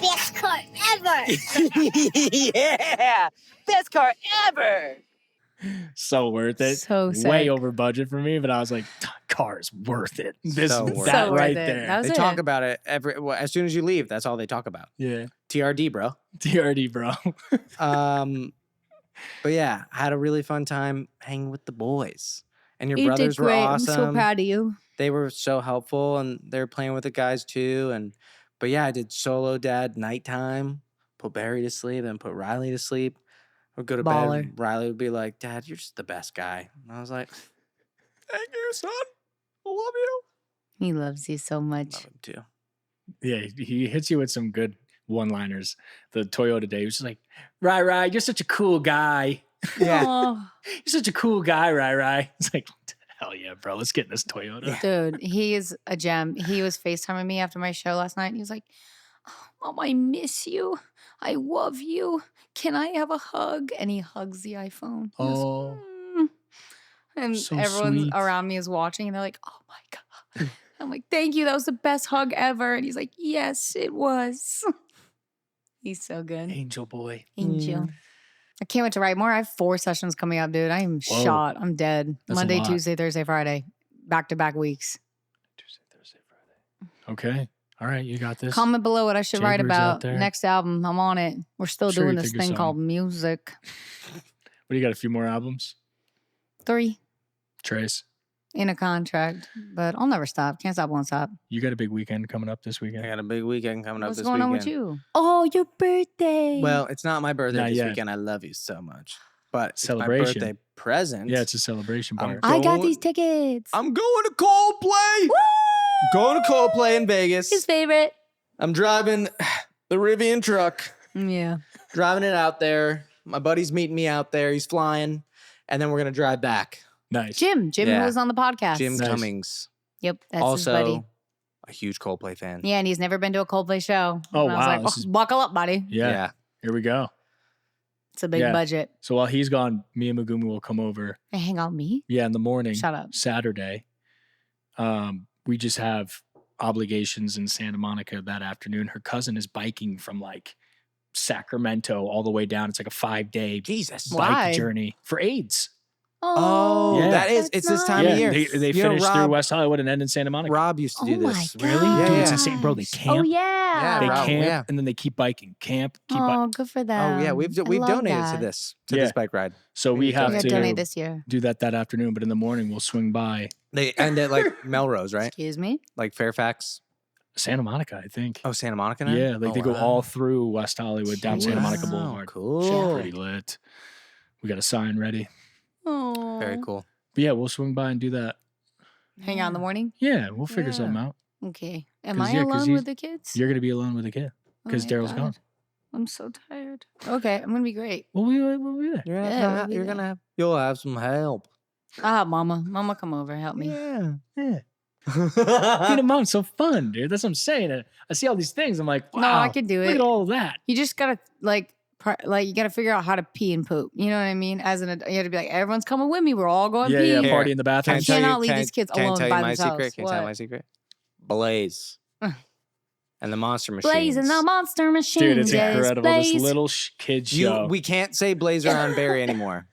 Speaker 4: Best car ever.
Speaker 3: Yeah. Best car ever.
Speaker 1: So worth it.
Speaker 2: So
Speaker 1: way
Speaker 2: sick.
Speaker 1: over budget for me, but I was like, car is worth it. This
Speaker 3: So worth
Speaker 1: that
Speaker 2: it. So worth
Speaker 1: right
Speaker 2: it.
Speaker 1: there.
Speaker 2: That was
Speaker 3: They
Speaker 2: it.
Speaker 3: talk about it as soon as you leave. That's all they talk about.
Speaker 1: Yeah.
Speaker 3: TRD, bro.
Speaker 1: TRD, bro.
Speaker 3: But yeah, had a really fun time hanging with the boys. And your
Speaker 2: You did
Speaker 3: brothers were
Speaker 2: great.
Speaker 3: awesome.
Speaker 2: I'm so proud of you.
Speaker 3: They were so helpful and they were playing with the guys too. But yeah, I did solo dad nighttime, put Barry to sleep, and put Riley to sleep. We'd go to
Speaker 2: Baller.
Speaker 3: bed. Riley would be like, Dad, you're just the best guy. And I was like, thank you, son. I love you.
Speaker 2: He loves you so much.
Speaker 3: Love him too.
Speaker 1: Yeah, he hits you with some good one-liners. The Toyota day, he was just like, Rai, you're such a cool guy.
Speaker 3: Yeah.
Speaker 2: Oh,
Speaker 1: You're such a cool guy, Rai. It's like, hell yeah, bro. Let's get in this Toyota.
Speaker 2: dude, he is a gem. He was FaceTiming me after my show last night. And he was like, oh, Mom, I miss you. I love you. Can I have a hug? And he hugs the iPhone. He goes,
Speaker 1: Oh,
Speaker 2: "Mm." And
Speaker 1: so
Speaker 2: everyone
Speaker 1: sweet.
Speaker 2: around me is watching and they're like, oh my God. I'm like, thank you. That was the best hug ever. And he's like, yes, it was. He's so good.
Speaker 1: angel boy.
Speaker 2: Angel. I can't wait to write more. I have 4 sessions coming up, dude. I am
Speaker 1: Whoa.
Speaker 2: shot. I'm dead.
Speaker 1: That's a
Speaker 2: Monday,
Speaker 1: lot.
Speaker 2: Tuesday, Thursday, Friday. Back-to-back weeks.
Speaker 1: Tuesday, Thursday, Friday. Okay. All right, you got this.
Speaker 2: Comment below what I should
Speaker 1: Jay
Speaker 2: write
Speaker 1: Brew's out
Speaker 2: about.
Speaker 1: there.
Speaker 2: Next album, I'm on it. We're still
Speaker 1: Sure
Speaker 2: doing
Speaker 1: you
Speaker 2: this
Speaker 1: think of
Speaker 2: thing called
Speaker 1: something.
Speaker 2: music.
Speaker 1: What do you got? A few more albums?
Speaker 2: 3
Speaker 1: Trace,
Speaker 2: in a contract, but I'll never stop. Can't stop, won't stop.
Speaker 1: you got a big weekend coming up this
Speaker 3: I
Speaker 1: weekend?
Speaker 3: got a big weekend coming up
Speaker 2: What's
Speaker 3: this
Speaker 2: going
Speaker 3: weekend.
Speaker 2: on with you? Oh, your birthday.
Speaker 3: Well, it's not my birthday
Speaker 1: Not
Speaker 3: this
Speaker 1: yet.
Speaker 3: weekend. I love you so much. But it's my
Speaker 1: Celebration.
Speaker 3: birthday present.
Speaker 1: Yeah, it's a celebration
Speaker 3: I'm
Speaker 1: part.
Speaker 2: I got
Speaker 3: going-
Speaker 2: these tickets.
Speaker 3: I'm going to Coldplay. Going to Coldplay in Vegas.
Speaker 2: His favorite.
Speaker 3: I'm driving the Rivian truck.
Speaker 2: Yeah.
Speaker 3: Driving it out there. My buddy's meeting me out there. He's flying. And then we're going to drive back.
Speaker 1: Nice.
Speaker 2: Jim
Speaker 3: Yeah.
Speaker 2: was on the podcast.
Speaker 3: Jim
Speaker 1: Nice.
Speaker 3: Cummings.
Speaker 2: Yep, that's his buddy.
Speaker 3: Also, a huge Coldplay fan.
Speaker 2: Yeah, and he's never been to a Coldplay show.
Speaker 1: Oh,
Speaker 2: And I was
Speaker 1: wow,
Speaker 2: like,
Speaker 1: this is-
Speaker 2: buckle up, buddy.
Speaker 1: Yeah, here we go.
Speaker 2: It's a big
Speaker 1: Yeah.
Speaker 2: budget.
Speaker 1: So while he's gone, me and Megumi will come over.
Speaker 2: Hey, hang out with me?
Speaker 1: Yeah, in the morning.
Speaker 2: Shut up.
Speaker 1: Saturday. We just have obligations in Santa Monica that afternoon. Her cousin is biking from like Sacramento all the way down. It's like a 5-day
Speaker 3: Jesus.
Speaker 2: Why?
Speaker 1: bike journey for AIDS.
Speaker 3: Oh,
Speaker 1: Yeah.
Speaker 3: that is.
Speaker 2: that's
Speaker 3: It's this time of
Speaker 2: nice.
Speaker 3: year.
Speaker 1: They
Speaker 3: You know,
Speaker 1: finish through
Speaker 3: Rob-
Speaker 1: West Hollywood and end in Santa Monica.
Speaker 3: Rob used to do
Speaker 2: Oh my
Speaker 3: this.
Speaker 2: God.
Speaker 1: Really?
Speaker 3: Yeah,
Speaker 1: Dude, it's
Speaker 3: yeah.
Speaker 1: insane, bro. They
Speaker 2: Oh,
Speaker 1: camp.
Speaker 2: yeah.
Speaker 1: They
Speaker 3: Rob,
Speaker 1: camp
Speaker 3: yeah.
Speaker 1: and then they keep biking. Camp, keep
Speaker 2: Oh,
Speaker 1: biking.
Speaker 2: good for them.
Speaker 3: Oh yeah, we've
Speaker 2: I love
Speaker 3: donated
Speaker 2: that.
Speaker 3: to this
Speaker 1: Yeah.
Speaker 3: this bike ride.
Speaker 1: So we
Speaker 3: We
Speaker 1: have
Speaker 2: We're
Speaker 1: to
Speaker 2: gonna donate this year.
Speaker 1: do that afternoon, but in the morning we'll swing by
Speaker 3: They end at like Melrose, right?
Speaker 2: Excuse me?
Speaker 3: Like Fairfax.
Speaker 1: Santa Monica, I think.
Speaker 3: Oh, Santa Monica now?
Speaker 1: Yeah, like
Speaker 3: Oh,
Speaker 1: they go
Speaker 3: wow.
Speaker 1: all through West Hollywood down Santa Monica
Speaker 3: Wow,
Speaker 1: Boulevard.
Speaker 3: Cool.
Speaker 1: Pretty lit. We got a sign ready.
Speaker 2: Oh.
Speaker 3: Very cool.
Speaker 1: But yeah, we'll swing by and do that.
Speaker 2: Hang out in the morning?
Speaker 1: Yeah, we'll figure
Speaker 3: Yeah.
Speaker 1: something out.
Speaker 2: Okay. Am
Speaker 1: 'Cause,
Speaker 2: I
Speaker 1: yeah, 'cause
Speaker 2: alone
Speaker 1: he's-
Speaker 2: with the kids?
Speaker 1: You're gonna be alone with the kid
Speaker 2: Oh
Speaker 1: because
Speaker 2: my
Speaker 1: Daryl's gone.
Speaker 2: God. I'm so tired. Okay, I'm gonna be great.
Speaker 1: We'll be there.
Speaker 2: Yeah, we'll be there.
Speaker 3: You'll have some help.
Speaker 2: Ah, mama. Mama, come over. Help me.
Speaker 3: Yeah.
Speaker 1: Yeah. Being a mom's so fun, dude. That's what I'm saying. I see all these things. I'm like, wow,
Speaker 2: No, I can do
Speaker 1: look
Speaker 2: it.
Speaker 1: at all of that.
Speaker 2: You just gotta you gotta figure out how to pee and poop. You know what I mean? As an adult, you have to be like, everyone's coming with me. We're all going
Speaker 1: Yeah,
Speaker 2: pee.
Speaker 1: yeah.
Speaker 3: Here.
Speaker 1: Party in the bathroom.
Speaker 2: I cannot leave these kids alone
Speaker 3: tell
Speaker 2: by
Speaker 3: you my
Speaker 2: themselves.
Speaker 3: secret? Can you tell you
Speaker 2: What?
Speaker 3: my secret? Blaze. And the monster machines.
Speaker 2: Blaze and the monster machine.
Speaker 1: Dude, it's
Speaker 2: Yes,
Speaker 1: incredible.
Speaker 2: Blaze.
Speaker 1: This little kid show.
Speaker 3: We can't say Blaze around Barry anymore.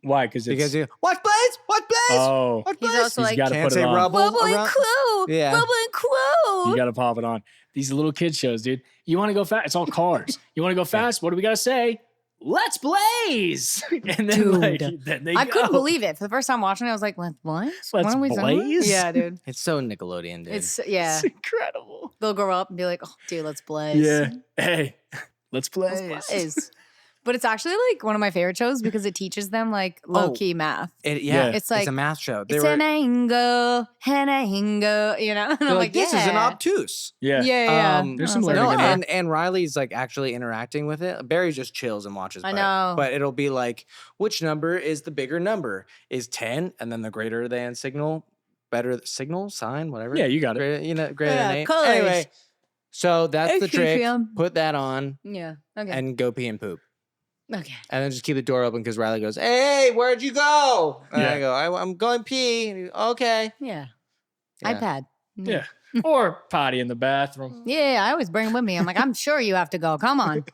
Speaker 1: Why? Because
Speaker 3: Because you watch Blaze! Watch Blaze!
Speaker 1: oh,
Speaker 3: Watch
Speaker 2: He's
Speaker 3: Blaze!
Speaker 2: also
Speaker 1: he's
Speaker 2: like,
Speaker 1: got to
Speaker 3: Can't
Speaker 1: put it
Speaker 3: say
Speaker 1: on.
Speaker 3: rubble
Speaker 2: Bubble and
Speaker 3: around.
Speaker 2: Crew.
Speaker 3: Yeah.
Speaker 2: Bubble and Crew.
Speaker 1: You got to pop it on. These little kid shows, dude. You want to go fast? It's all cars. You want to go fast? What do we got to say? Let's blaze! And then,
Speaker 2: Dude.
Speaker 1: then they
Speaker 2: I
Speaker 1: go.
Speaker 2: couldn't believe it. For the first time watching it, I was like, what?
Speaker 1: Let's
Speaker 2: What are we doing?
Speaker 1: blaze?
Speaker 2: Yeah, dude.
Speaker 3: It's so Nickelodeon, dude.
Speaker 2: It's, yeah.
Speaker 1: It's incredible.
Speaker 2: They'll grow up and be like, oh, dude, let's blaze.
Speaker 1: Yeah. Hey, let's blaze.
Speaker 2: Let's blaze. But it's actually like one of my favorite shows because it teaches them like low key math.
Speaker 1: Yeah.
Speaker 2: It's like
Speaker 3: a math show.
Speaker 2: it's an angle, you know? And
Speaker 3: they're
Speaker 2: I'm
Speaker 3: like, this is an
Speaker 2: yeah.
Speaker 3: obtuse.
Speaker 1: Yeah.
Speaker 2: Yeah.
Speaker 1: There's
Speaker 2: And
Speaker 1: some
Speaker 2: I was
Speaker 1: learning
Speaker 2: like,
Speaker 1: in
Speaker 2: "Oh."
Speaker 1: there.
Speaker 3: and Riley's like actually interacting with it. Barry just chills and watches.
Speaker 2: I
Speaker 3: but-
Speaker 2: know.
Speaker 3: But it'll be like, which number is the bigger number? Is 10 and then the greater than signal, better signal, sign, whatever.
Speaker 1: Yeah, you got it.
Speaker 3: Greater, greater
Speaker 2: Yeah,
Speaker 3: than 8.
Speaker 2: colors.
Speaker 3: Anyway, so that's the
Speaker 2: Okay,
Speaker 3: trick.
Speaker 2: fam.
Speaker 3: Put that on
Speaker 2: Yeah. Okay.
Speaker 3: and go pee and poop.
Speaker 2: okay.
Speaker 3: And then just keep the door open because Riley goes, hey, where'd you go? And
Speaker 1: Yeah.
Speaker 3: I go, I'm going pee. And he goes, okay.
Speaker 2: Yeah.
Speaker 3: Yeah.
Speaker 2: iPad.
Speaker 1: Yeah. Or potty in the bathroom.
Speaker 2: Yeah, I always bring him with me. I'm like, I'm sure you have to go. Come on.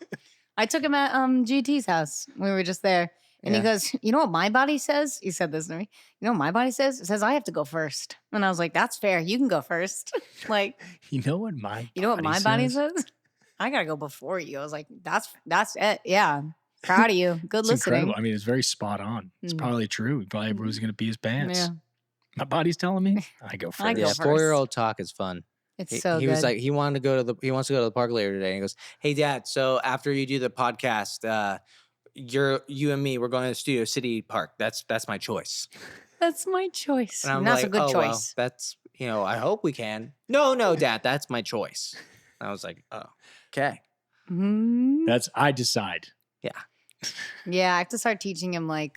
Speaker 2: I took him at GT's house. We were just there. And he
Speaker 3: Yeah.
Speaker 2: goes, you know what my body says? He said this to me. You know what my body says? It says I have to go first. And I was like, that's fair. You can go first. Like,
Speaker 1: You know what my
Speaker 2: you know what my body says? I gotta go before you. I was like, that's it. Yeah. Proud of you. Good
Speaker 1: It's
Speaker 2: listening.
Speaker 1: incredible. I mean, it's very spot on. It's
Speaker 2: Mm.
Speaker 1: probably true. Probably everyone's gonna pee his pants.
Speaker 2: Yeah.
Speaker 1: My body's telling me I go first.
Speaker 2: I go
Speaker 3: Yeah,
Speaker 2: first.
Speaker 3: 4-year-old talk is fun.
Speaker 2: It's
Speaker 3: He,
Speaker 2: so
Speaker 3: he
Speaker 2: good.
Speaker 3: was like, he wants to go to the park later today. And he goes, hey, Dad, so after you do the podcast, you and me, we're going to Studio City Park. That's my choice.
Speaker 2: that's my choice.
Speaker 3: And I'm
Speaker 2: And that's
Speaker 3: like,
Speaker 2: a good
Speaker 3: oh, well,
Speaker 2: choice.
Speaker 3: that's, I hope we can. No, Dad, that's my choice. And I was like, oh, okay.
Speaker 2: Mhm.
Speaker 1: I decide.
Speaker 2: Yeah, I have to start teaching him like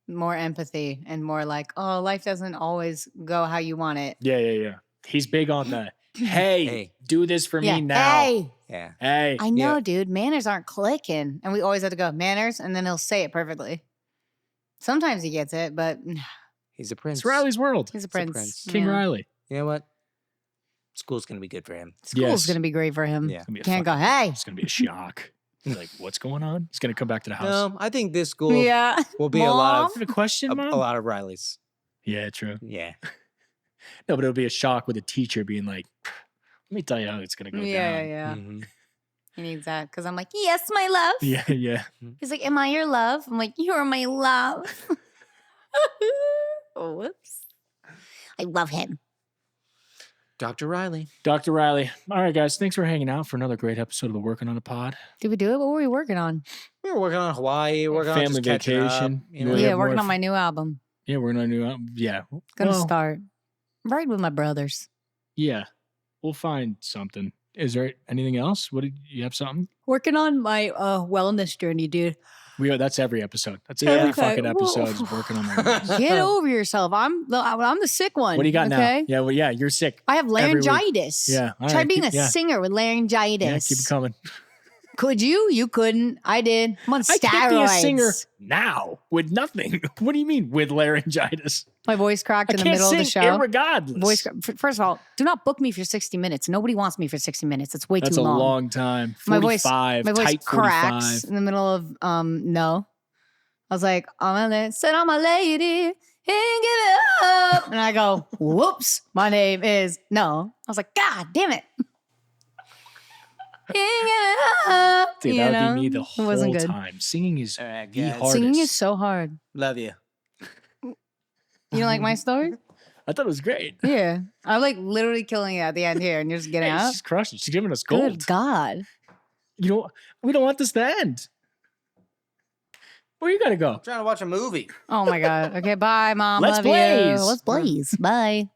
Speaker 2: more empathy and more like, oh, life doesn't always go how you want it.
Speaker 1: Yeah. He's big on the hey,
Speaker 3: Hey.
Speaker 1: do this for
Speaker 2: Yeah.
Speaker 1: me now.
Speaker 2: Hey,
Speaker 3: Yeah.
Speaker 1: Hey.
Speaker 2: I know, dude. Manners aren't clicking. And we always have to go, manners, and then he'll say it perfectly. Sometimes he gets it, but
Speaker 3: He's a prince.
Speaker 1: It's Riley's world.
Speaker 2: he's a
Speaker 3: a
Speaker 2: prince.
Speaker 3: prince.
Speaker 1: King
Speaker 2: Yeah.
Speaker 1: Riley.
Speaker 3: You know what? School's going to be good for him.
Speaker 2: School's
Speaker 1: Yes.
Speaker 2: going to be great for him.
Speaker 3: Yeah.
Speaker 1: It's gonna be a
Speaker 2: Can't go,
Speaker 1: fucking-
Speaker 2: hey.
Speaker 1: It's gonna be a shock. He's like, what's going on? He's gonna come back to the house.
Speaker 3: No, I think this school
Speaker 2: Yeah.
Speaker 3: will be a lot
Speaker 1: Is it a question,
Speaker 3: of
Speaker 1: Mom?
Speaker 3: a lot of Riley's.
Speaker 1: Yeah, true.
Speaker 3: Yeah.
Speaker 1: No, but it'll be a shock with a teacher being like, Let me tell you how it's gonna go
Speaker 2: Yeah,
Speaker 1: down.
Speaker 2: yeah.
Speaker 3: Mhm.
Speaker 2: He needs that because I'm like, yes, my love.
Speaker 1: Yeah, yeah.
Speaker 2: He's like, am I your love? I'm like, you're my love. Oh, whoops. I love him.
Speaker 3: Dr. Riley.
Speaker 1: Dr. Riley. All right, guys. Thanks for hanging out for another great episode of the Working on a Pod.
Speaker 2: Did we do it? What were we working on?
Speaker 3: We were working on Hawaii, working on
Speaker 1: Family
Speaker 3: just catching up,
Speaker 1: vacation.
Speaker 3: you know?
Speaker 1: We
Speaker 2: Yeah,
Speaker 1: have
Speaker 2: working
Speaker 1: more
Speaker 2: on my new album.
Speaker 1: Yeah, we're gonna do. Yeah,
Speaker 2: Gonna
Speaker 1: well,
Speaker 2: start right with my brothers.
Speaker 1: Yeah, we'll find something. Is there anything else? What did you have? Something?
Speaker 2: Working on my wellness journey, dude.
Speaker 1: That's every episode. That's
Speaker 3: Yeah.
Speaker 1: every
Speaker 2: Okay,
Speaker 1: fucking
Speaker 2: well-
Speaker 1: episode is working on my wellness.
Speaker 2: Get over yourself. I'm the sick one.
Speaker 1: What do you got
Speaker 2: okay?
Speaker 1: now? Yeah, well, yeah, you're sick.
Speaker 2: I have
Speaker 1: Every week.
Speaker 2: laryngitis.
Speaker 1: Yeah, all
Speaker 2: Try
Speaker 1: right,
Speaker 2: being
Speaker 1: keep-
Speaker 2: a
Speaker 1: yeah.
Speaker 2: singer with laryngitis.
Speaker 1: Yeah, keep it coming.
Speaker 2: Could you? You couldn't. I did. I'm on steroids.
Speaker 1: I can't be a singer now with nothing. What do you mean with laryngitis?
Speaker 2: My voice cracked
Speaker 1: I
Speaker 2: in the
Speaker 1: can't
Speaker 2: middle of the
Speaker 1: sing
Speaker 2: show.
Speaker 1: irregardless.
Speaker 2: First of all, do not book me for 60 minutes. Nobody wants me for 60 minutes. It's way
Speaker 1: That's
Speaker 2: too
Speaker 1: a
Speaker 2: long.
Speaker 1: long time.
Speaker 2: My voice,
Speaker 1: 45,
Speaker 2: my voice
Speaker 1: tight
Speaker 2: cracks
Speaker 1: 45.
Speaker 2: in the middle of no. I was like, I'm a lady, ain't give it up. And I go, whoops, my name is no. I was like, God damn it. Ain't give it up.
Speaker 1: Dude,
Speaker 2: You
Speaker 1: that would
Speaker 2: know?
Speaker 1: be me the
Speaker 2: It
Speaker 1: whole
Speaker 2: wasn't good.
Speaker 1: time. Singing is
Speaker 3: All right,
Speaker 1: the
Speaker 3: guys.
Speaker 1: hardest.
Speaker 2: Singing is so hard.
Speaker 3: Love you.
Speaker 2: You don't like my story?
Speaker 1: I thought it was great.
Speaker 2: Yeah. I'm like literally killing it at the end here and you're just getting
Speaker 1: Hey,
Speaker 2: out.
Speaker 1: she's crushing. She's giving us gold.
Speaker 2: Good God.
Speaker 1: We don't want this to end. Where you gotta go?
Speaker 3: I'm trying to watch a movie.
Speaker 2: Oh my God. Okay, bye, Mom.
Speaker 1: Let's
Speaker 2: Love
Speaker 1: blaze.
Speaker 2: you. Let's blaze. Bye.